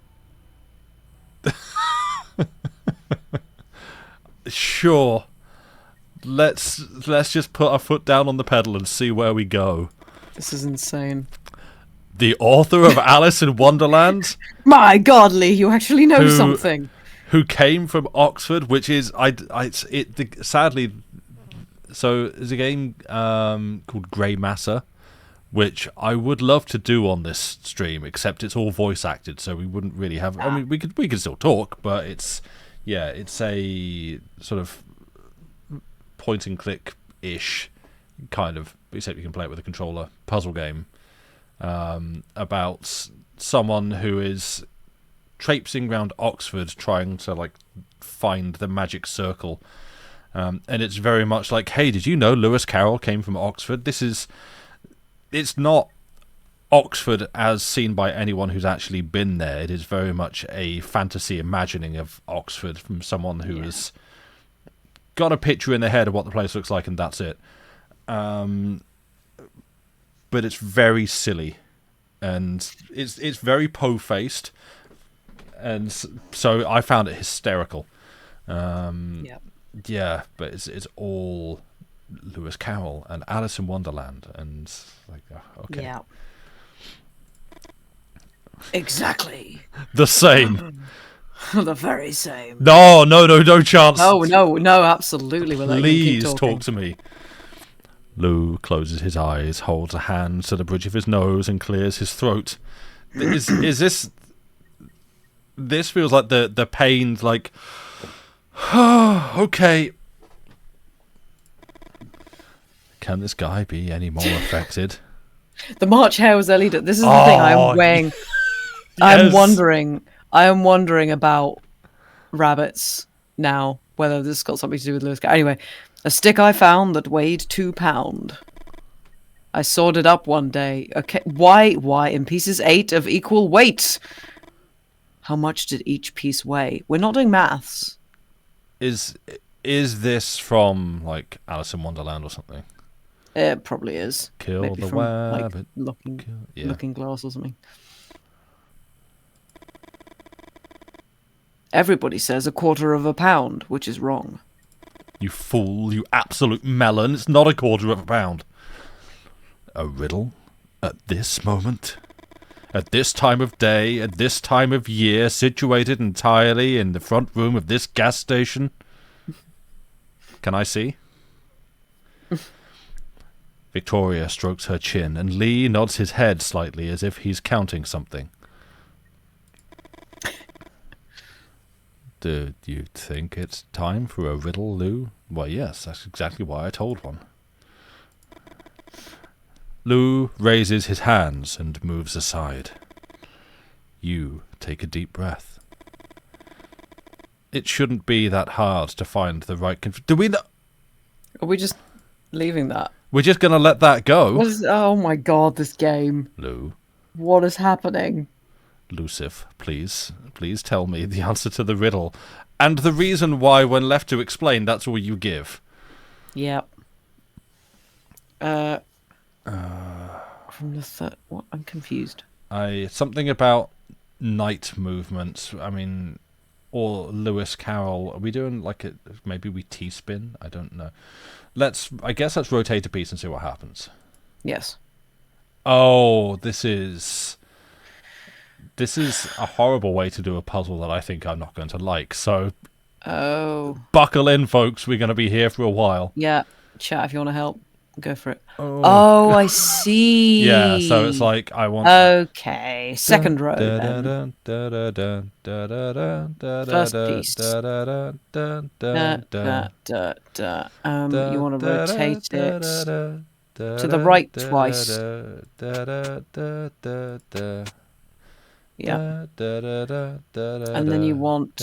sure. Let's just put our foot down on the pedal and see where we go. This is insane. The author of Alice in Wonderland, My God, Lee, you actually know something. who came from Oxford, which is sadly. So there's a game called Grey Massa, which I would love to do on this stream, except it's all voice acted, so we wouldn't really have. I mean, we could still talk, but it's a sort of point and click ish kind of, except you can play it with a controller puzzle game about someone who is traipsing around Oxford trying to like find the magic circle, and it's very much like, hey, did you know Lewis Carroll came from Oxford? It's not Oxford as seen by anyone who's actually been there. It is very much a fantasy imagining of Oxford from someone who has got a picture in their head of what the place looks like, and that's it. But it's very silly, and it's very po-faced, and so I found it hysterical. Yeah, but it's all Lewis Carroll and Alice in Wonderland, and like, okay, Yeah. Exactly. the same. The very same. No chance. No, absolutely. Please talk to me. Lou closes his eyes, holds a hand to the bridge of his nose, and clears his throat. Is this? This feels like the pain. Like, okay. Can this guy be any more affected? The March Hare was early. This is the thing I'm weighing. Yes. I am wondering about rabbits now, whether this has got something to do with Lewis. Anyway, a stick I found that weighed 2 pounds. I sawed it up one day. Okay, why in pieces 8 of equal weight? How much did each piece weigh? We're not doing maths. Is this from like Alice in Wonderland or something? It probably is. Kill Maybe the from, rabbit. Like, Looking Glass or something. Everybody says 1/4 pound, which is wrong. You fool, you absolute melon. It's not 1/4 pound. A riddle? At this moment? At this time of day? At this time of year? Situated entirely in the front room of this gas station? Can I see? Victoria strokes her chin, and Lee nods his head slightly as if he's counting something. Do you think it's time for a riddle, Lou? Why, yes, that's exactly why I told one. Lou raises his hands and moves aside. You take a deep breath. It shouldn't be that hard to find the right do we know? Are we just leaving that? We're just going to let that go? Oh my God, this game. Lou. What is happening? Lucif, please tell me the answer to the riddle. And the reason why, when left to explain, that's all you give. Yep. From the third... What? I'm confused. Something about night movements. I mean, or Lewis Carroll. Are we doing like maybe we T-spin? I don't know. I guess let's rotate a piece and see what happens. Yes. Oh, this is a horrible way to do a puzzle that I think I'm not going to like. So, buckle in, folks. We're going to be here for a while. Yeah, chat if you want to help. Go for it. Oh, I see. Yeah, so it's like I want. Okay, second row then. First piece. You want to rotate it to the right twice. Yeah. And then you want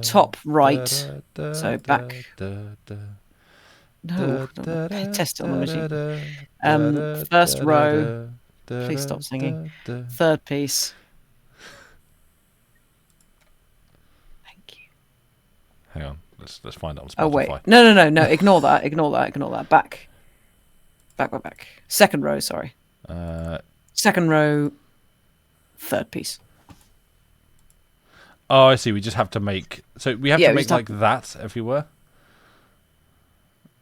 top right, so back. No, test it on the machine. First row, Please stop singing. Third piece. Thank you. Hang on. Let's find it on Spotify. Oh wait. No. Ignore that. Back. Second row. Sorry. Second row. Third piece. Oh, I see. We just have to make... So we have to make like that everywhere?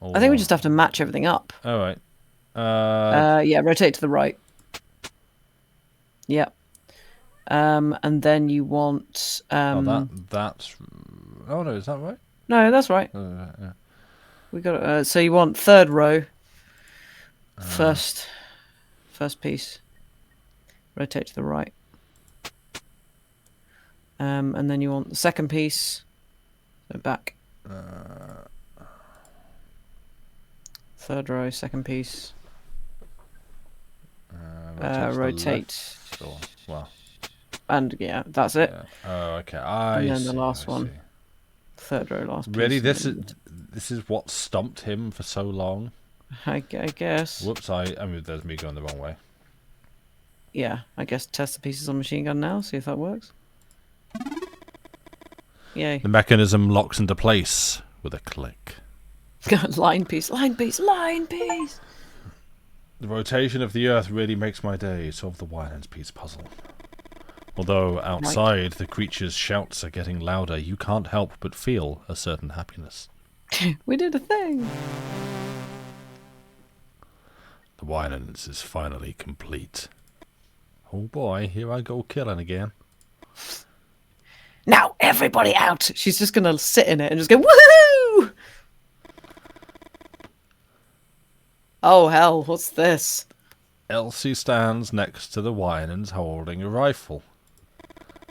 I think we just have to match everything up. All right. Yeah, rotate to the right. Yeah. And then you want... that's... Oh, no, is that right? No, that's right. Yeah. We got so you want third row. First piece. Rotate to the right. And then you want the second piece. So back. Third row, second piece. Rotate. Well. And yeah, that's it. Yeah. Oh, okay. And then the last one. Third row, last piece. Really, this is what stumped him for so long. I guess. Whoops! I mean, there's me going the wrong way. Yeah, I guess test the pieces on machine gun now. See if that works. Yay! The mechanism locks into place with a click. Line piece. The rotation of the Earth really makes my day. Solve the Wynand's piece puzzle. Although outside the creature's shouts are getting louder, you can't help but feel a certain happiness. We did a thing. The Wynand's is finally complete. Oh boy, here I go killing again. Now everybody out. She's just gonna sit in it and just go woohoo! Oh hell, what's this? Elsie stands next to the Wynand's holding a rifle.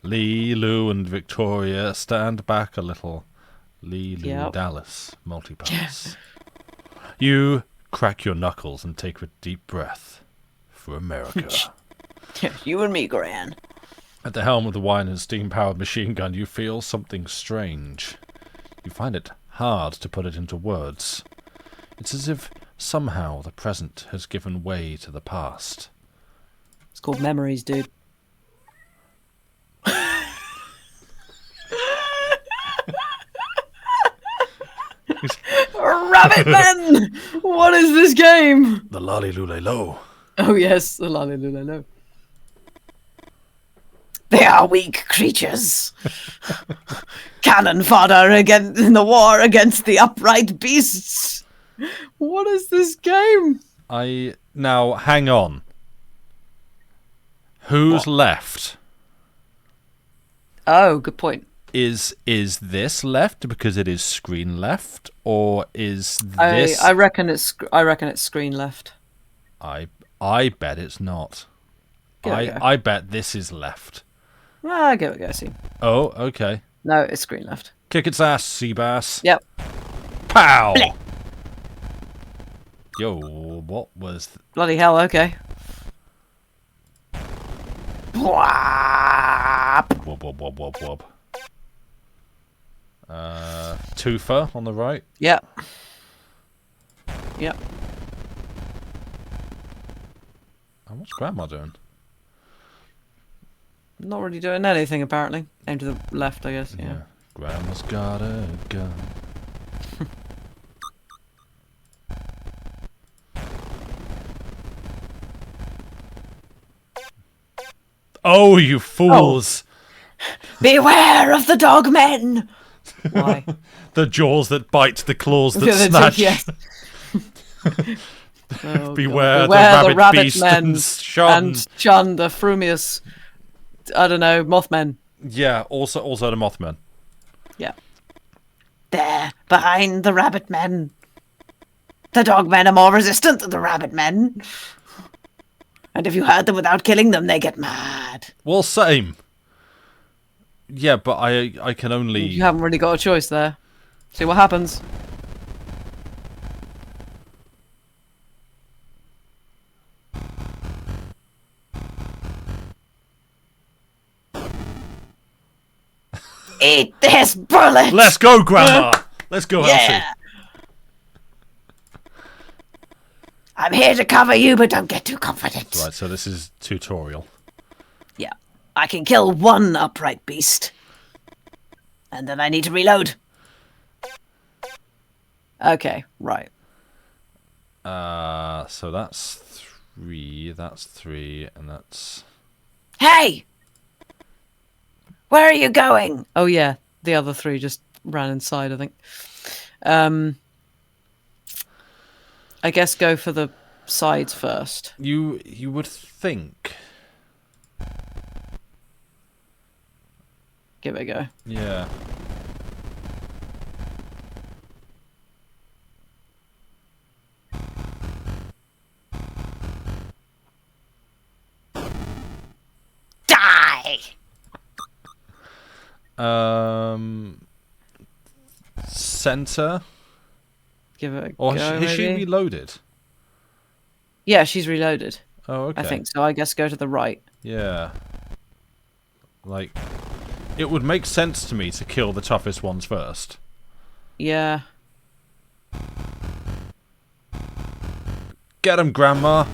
Lee, Lou, and Victoria stand back a little. Lee, Lou, Dallas, multipass. You crack your knuckles and take a deep breath. For America. You and me, Gran. At the helm of the Wynand's steam-powered machine gun, you feel something strange. You find it hard to put it into words. It's as if somehow the present has given way to the past. It's called memories, dude. Rabbit Men! What is this game? The Lolly Lule Lo. Oh yes, the Lolly Lule Lo. They are weak creatures. Cannon fodder again in the war against the upright beasts. What is this game? Now hang on. Who's left? Oh, good point. Is this left because it is screen left, or is this? I reckon it's screen left. I bet it's not. I bet this is left. Give it a go, see. Oh, okay. No, it's screen left. Kick its ass, Seabass. Yep. Pow! Blech. Yo, what was... Bloody hell, okay. Wob, wob, wob, wob, wob. Twofer on the right. Yep. And what's Grandma doing? Not really doing anything, apparently. Aim to the left, I guess. Yeah. Grandma's got a gun. Oh, you fools! Oh. Beware of the dogmen! Why? The jaws that bite, the claws that snatch. Yes. Beware the rabbit beast and Shun. And Shun, the frumious, I don't know, Mothmen. Yeah, also the Mothmen. Yeah. There, behind the rabbit men. The dogmen are more resistant than the rabbit men. And if you hurt them without killing them, they get mad. Well, same. Yeah, but I can only... You haven't really got a choice there. See what happens. Eat this bullet! Let's go, Grandma! Let's go, Elsie. I'm here to cover you, but don't get too confident. Right, so this is tutorial. Yeah. I can kill one upright beast. And then I need to reload. Okay, right. So that's 3, and that's... Hey! Where are you going? Oh, yeah. The other 3 just ran inside, I think. I guess go for the sides first. You would think. Give it a go. Yeah. Die! Center? Give it a Or go, has she maybe? reloaded? Yeah, she's reloaded. Oh, okay. I think so. I guess go to the right. Yeah. Like, it would make sense to me to kill the toughest ones first. Yeah. Get him, Grandma!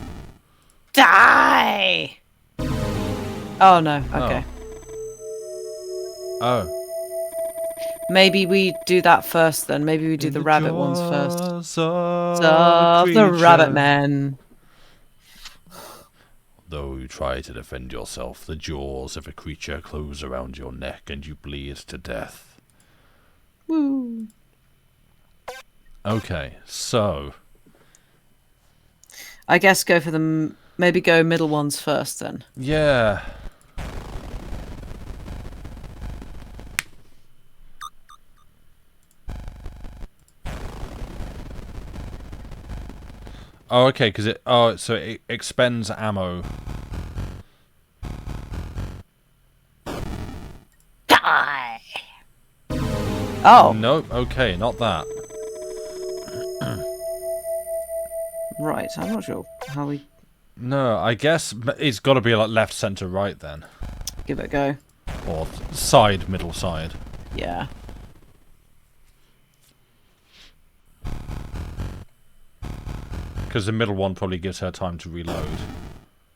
Die! Oh, no. Okay. Oh. Maybe we do that first, then. Maybe we do the rabbit ones first. Of The rabbit man. Though you try to defend yourself, the jaws of a creature close around your neck and you bleed to death. Woo. Okay, so... I guess go for the... Maybe go middle ones first, then. Yeah. Oh, okay, because it... Oh, so it expends ammo. Die! Oh. Nope, okay, not that. Right, I'm not sure how we... No, I guess it's got to be like left, center, right then. Give it a go. Or side, middle, side. Yeah. Because the middle one probably gives her time to reload.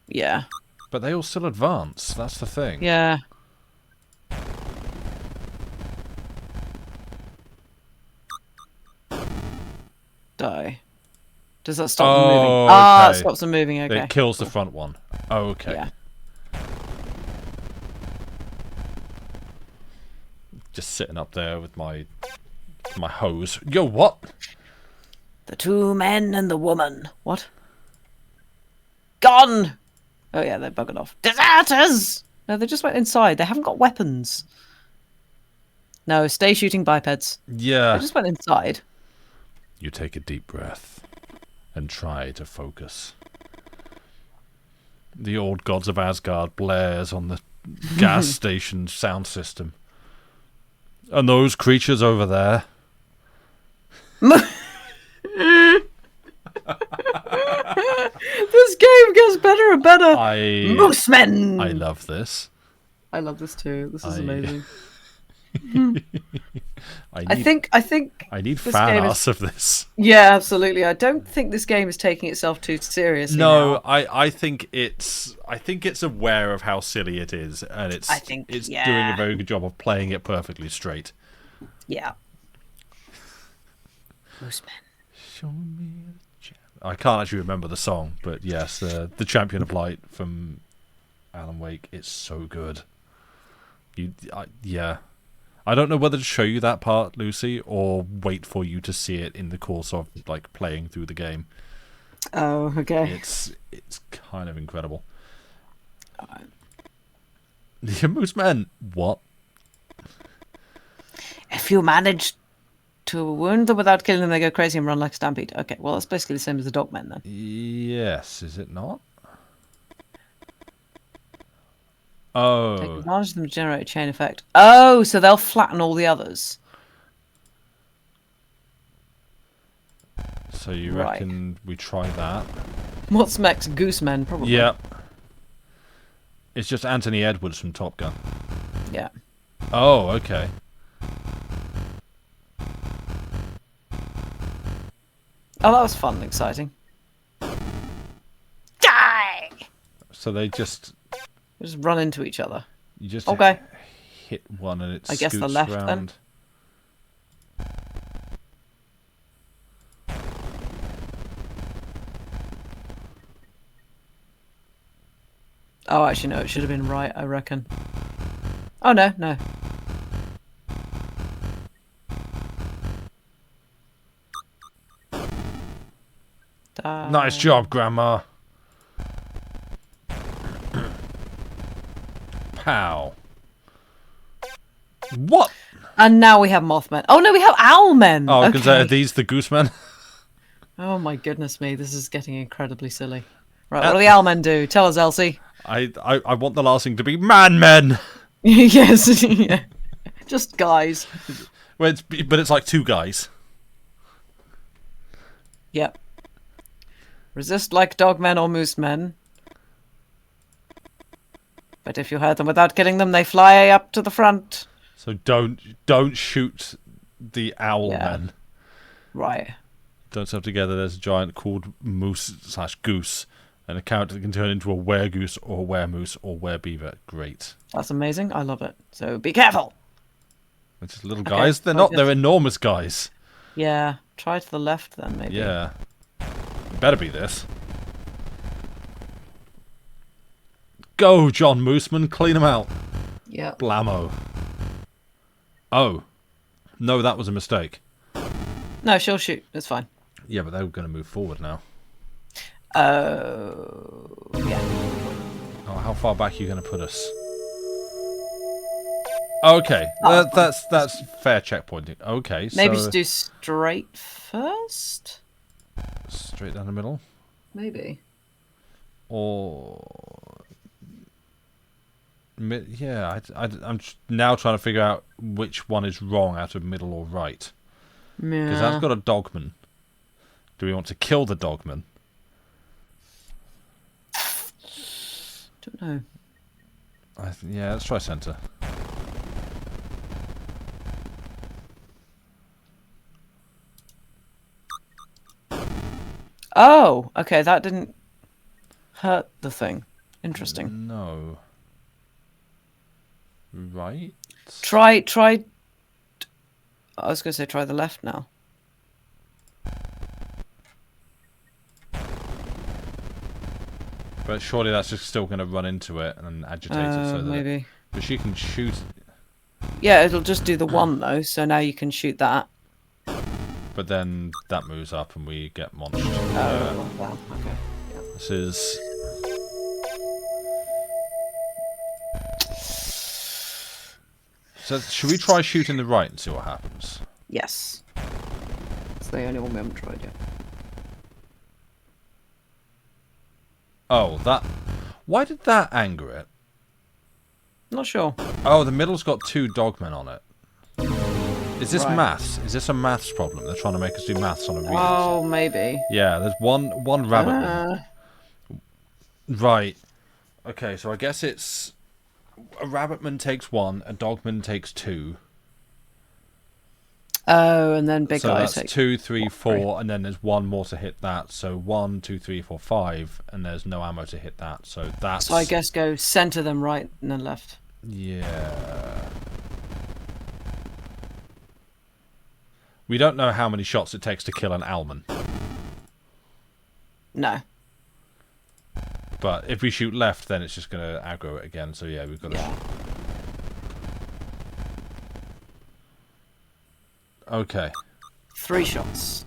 Yeah. But they all still advance, that's the thing. Yeah. Die. Does that stop them moving? Oh, Ah, okay. it stops them moving, okay. It kills the front one. Oh, okay. Yeah. Just sitting up there with my hose. Yo, what? The 2 men and the woman. What? Gone! Oh yeah, they're buggered off. Deserters! No, they just went inside. They haven't got weapons. No, stay shooting bipeds. Yeah. They just went inside. You take a deep breath and try to focus. The old gods of Asgard blares on the gas station sound system. And those creatures over there. This game gets better and better. Mothmen! I love this. I love this too. This is amazing. I think I need this fan game art is... of this. Yeah, absolutely. I don't think this game is taking itself too seriously. No, now. I think it's aware of how silly it is, and it's doing a very good job of playing it perfectly straight. Yeah. Mothmen. Show me I can't actually remember the song, but yes, the Champion of Light from Alan Wake. It's so good. Yeah. I don't know whether to show you that part, Lucy, or wait for you to see it in the course of like playing through the game. Oh, okay. It's kind of incredible. The Mothmen. What? If you manage to wound them without killing them, they go crazy and run like a stampede. Okay, well, that's basically the same as the Dogmen then. Yes, is it not? Oh. Take advantage of them to generate a chain effect. Oh, so they'll flatten all the others. So you reckon we try that? What's next? Goosemen, probably. Yep. It's just Anthony Edwards from Top Gun. Yeah. Oh, okay. Oh, that was fun and exciting. So they just run into each other. you just Okay. hit one and it I guess the scoots left round. then. Oh, actually, no. It should have been right, I reckon. Oh, no, no. Nice job, Grandma. Pow. What? And now we have Mothmen. Oh, no, we have Owlmen. Oh, Okay. are these the Goosemen? Oh, my goodness me. This is getting incredibly silly. Right, what do the Owlmen do? Tell us, Elsie. I want the last thing to be men. Yes. Yeah. Just guys. Well, but it's like two guys. Yep. Resist like dogmen or moosemen. But if you hurt them without killing them, they fly up to the front. So don't shoot the owl men. Right. Don't step together. There's a giant called Moose/Goose, and a character that can turn into a weregoose or a weremoose or werebeaver. Great. That's amazing. I love it. So be careful. Which is little guys. They're not. They're enormous guys. Yeah. Try to the left then, maybe. Yeah. It better be this. Go, John Mooseman. Clean them out. Yeah. Blammo. Oh. No, that was a mistake. No, she'll shoot. It's fine. Yeah, but they're going to move forward now. Yeah. Oh, how far back are you going to put us? Okay, that's fair checkpointing. Okay, maybe so just do straight first. Straight down the middle, maybe. Or yeah, I'm now trying to figure out which one is wrong out of middle or right. Because that's got a dogman. Do we want to kill the dogman? Don't know. Yeah, let's try center. Oh, okay, that didn't hurt the thing. Interesting. No. Right? Try. I was going to say try the left now. But surely that's just still going to run into it and agitate it. So that maybe. But she can shoot. Yeah, it'll just do the one though, so now you can shoot that. But then that moves up and we get monstered. Oh, wow. Okay. Yeah. This is... So should we try shooting the right and see what happens? Yes. It's the only one we haven't tried yet. Oh, that... Why did that anger it? Not sure. Oh, the middle's got two dogmen on it. Is this Right. maths? Is this a maths problem? They're trying to make us do maths on a reading. Oh, maybe. Yeah, there's one rabbit. Right. Okay, so I guess it's... A rabbitman takes one, a dogman takes two. Oh, and then big so guy that's takes 2, 3, 4, and then there's one more to hit that. So 1, 2, 3, 4, 5, and there's no ammo to hit that. So that's... So I guess go center them right and then left. Yeah. We don't know how many shots it takes to kill an Alman. No. But if we shoot left, then it's just going to aggro it again. So yeah, we've got to... Yeah. Okay. 3 shots.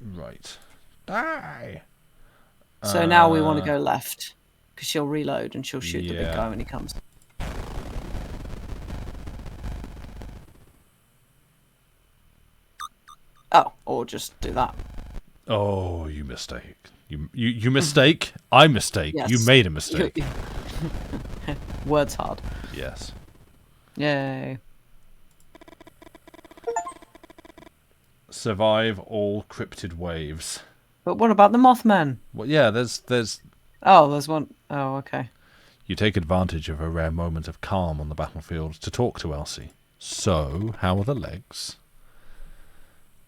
Right. Die! So now we want to go left. Because she'll reload and she'll shoot the big guy when he comes. Oh, or just do that. Oh, you mistake. You mistake. I mistake. Yes. You made a mistake. Words hard. Yes. Yay. Survive all cryptid waves. But what about the Mothmen? Well, yeah, there's... Oh, there's one. Oh, okay. You take advantage of a rare moment of calm on the battlefield to talk to Elsie. So, how are the legs?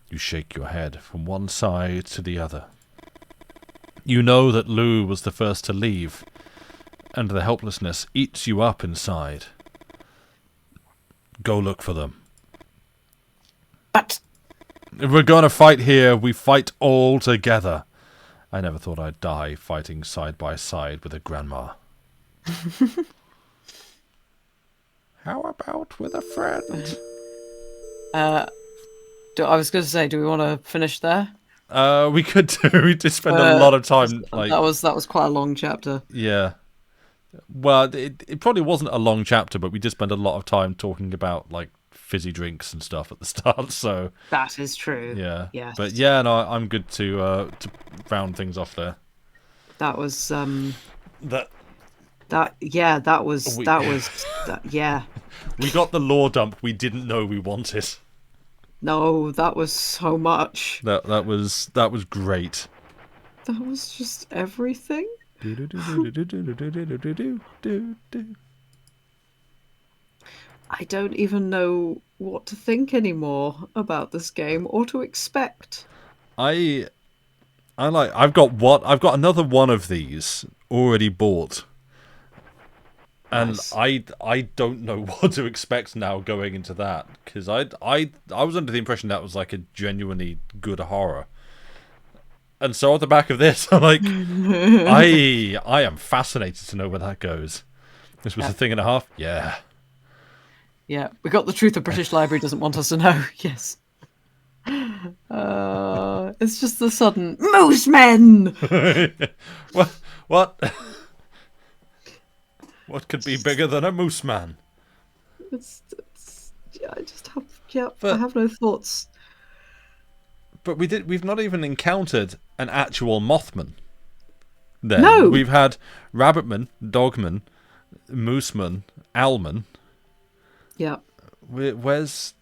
You shake your head from one side to the other. You know that Lou was the first to leave, and the helplessness eats you up inside. Go look for them. But If we're gonna fight here, we fight all together. I never thought I'd die fighting side by side with a grandma. How about with a friend? I was going to say, do we want to finish there? We could do. We did spend a lot of time, like... That was quite a long chapter. Yeah. Well, it probably wasn't a long chapter, but we did spend a lot of time talking about, like, fizzy drinks and stuff at the start, so... That is true. Yeah. Yes. But yeah, no, I'm good to round things off there. That was, That... yeah. We got the lore dump we didn't know we wanted. No, that was so much. That was great. That was just everything. I don't even know what to think anymore about this game or to expect. I've got another one of these already bought. And Nice. I don't know what to expect now going into that, because I was under the impression that was like a genuinely good horror, and so at the back of this, I'm like, I am fascinated to know where that goes. This was a thing and a half, yeah. Yeah, we got the truth the British Library doesn't want us to know. Yes. It's just the sudden Mothmen. What? What could be bigger than a moose man? I just have, I have no thoughts. But we've not even encountered an actual Mothman. Then. No! We've had Rabbitman, Dogman, Mooseman, Owlman. Yeah. Where's...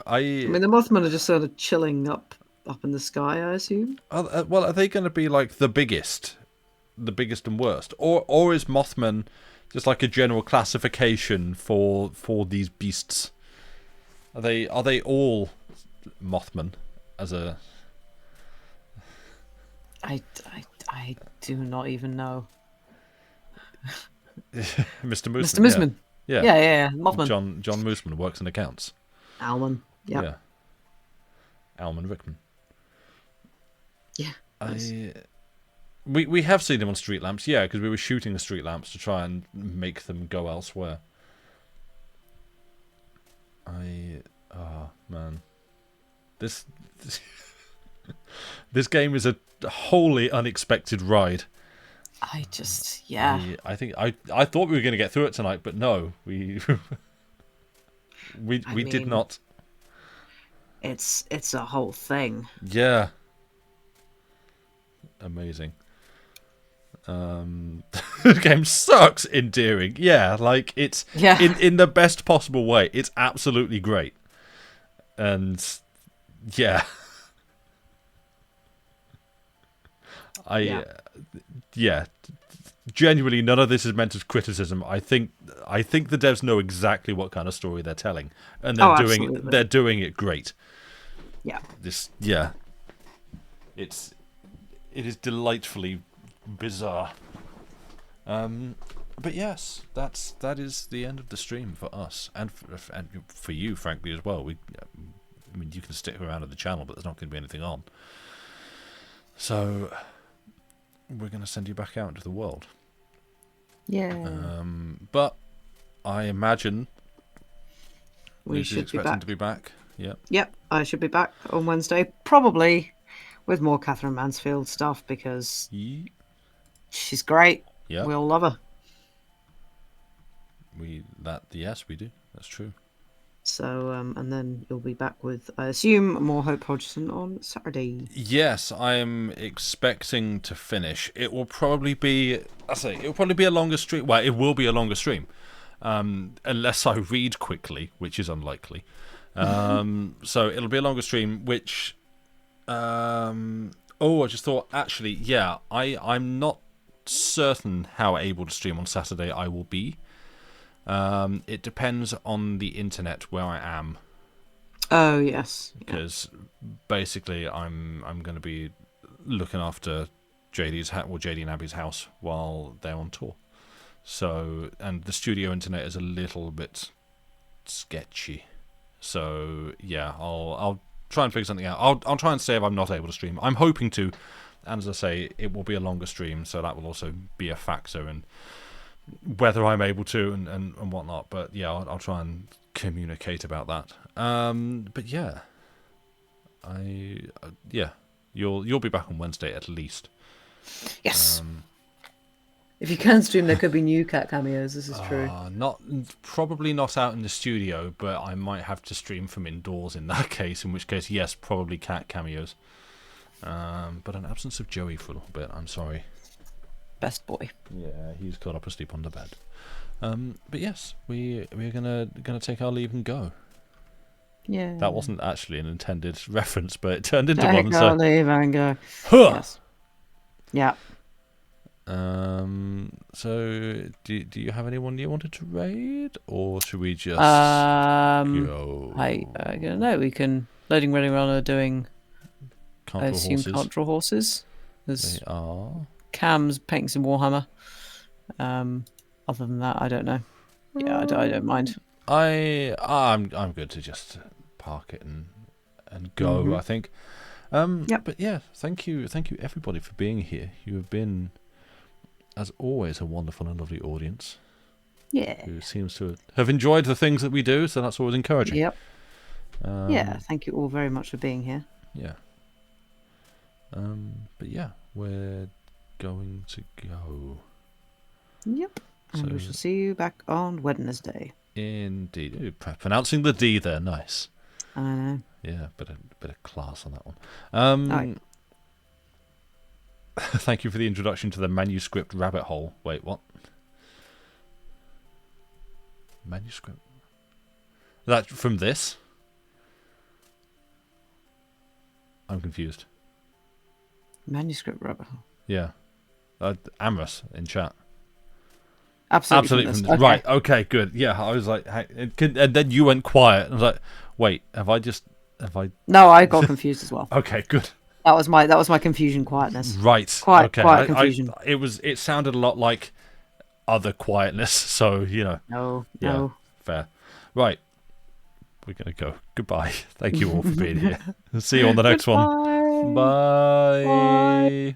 I mean, the Mothmen are just sort of chilling up in the sky, I assume. Well, are they going to be like the biggest and worst? Or is Mothman just like a general classification for these beasts? Are they all Mothmen as a... I do not even know. Mr. Mooseman. Mr. Mooseman. Yeah. Yeah. Mothman. John Mooseman works in accounts. Alman. Yep. Yeah. Alman Rickman. Yeah. Nice. We have seen them on street lamps, yeah, because we were shooting the street lamps to try and make them go elsewhere. Oh man, this this game is a wholly unexpected ride. I think I thought we were going to get through it tonight, but no, we did not. It's a whole thing. Yeah. Amazing. The game sucks endearing. Yeah, like it's in the best possible way. It's absolutely great. And yeah. Genuinely, none of this is meant as criticism. I think the devs know exactly what kind of story they're telling, and they're doing it great. Yeah. It is delightfully bizarre. But yes, that is the end of the stream for us, and for you, frankly, as well. I mean, you can stick around at the channel, but there's not going to be anything on. So we're going to send you back out into the world. Yeah. But I imagine we should be back. To be back. Yep. Yep. I should be back on Wednesday, probably with more Catherine Mansfield stuff, because she's great. Yeah. We all love her. Yes, we do. That's true. So, and then you'll be back with, I assume, more Hope Hodgson on Saturday. Yes, I am expecting to finish. It will probably be, a longer stream. Well, it will be a longer stream, unless I read quickly, which is unlikely. So it'll be a longer stream, which, I just thought, actually, yeah, I'm not certain how able to stream on Saturday I will be. It depends on the internet where I am. Oh yes, because basically I'm going to be looking after JD and Abby's house while they're on tour. So, and the studio internet is a little bit sketchy. So yeah, I'll try and figure something out. I'll try and say if I'm not able to stream. I'm hoping to, and as I say, it will be a longer stream, so that will also be a factor in whether I'm able to and whatnot. But yeah, I'll try and communicate about that. But yeah, you'll be back on Wednesday at least. Yes. If you can stream, there could be new cat cameos. This is true. Probably not out in the studio, but I might have to stream from indoors in that case. In which case, yes, probably cat cameos. But an absence of Joey for a little bit. I'm sorry. Best boy. Yeah, he's got up asleep on the bed. But yes, we're gonna take our leave and go. Yeah. That wasn't actually an intended reference, but it turned into Take one. our leave and go. Huh! Yes. Yeah. So do you have anyone you wanted to raid, or should we just go? I don't know. We can loading, ready, runner doing. I assume can't draw horses. They are. Cam's painting some Warhammer. Other than that, I don't know. Yeah, I don't mind. I'm good to just park it and go. I think. Yep. But yeah, thank you everybody for being here. You have been, as always, a wonderful and lovely audience. Yeah. Who seems to have enjoyed the things that we do, so that's always encouraging. Yep. Yeah, thank you all very much for being here. Yeah. But yeah, we're going to go. Yep. And we shall see you back on Wednesday. Indeed. Ooh, pronouncing the D there, nice. I know. Yeah, bit of class on that one. Right. Thank you for the introduction to the manuscript rabbit hole. Wait, what? Manuscript? That from this? I'm confused. Manuscript rabbit hole. Yeah. Amorous in chat. Absolutely. From this. Okay. Right, okay, good. Yeah, I was like, and then you went quiet. I was like, wait, have I? No, I got confused as well. Okay, good. That was my confusion quietness. Right. Quiet confusion. confusion. It sounded a lot like other quietness, so you know. No. Fair. Right. We're gonna go. Goodbye. Thank you all for being here. See you on the next one. Bye. Bye.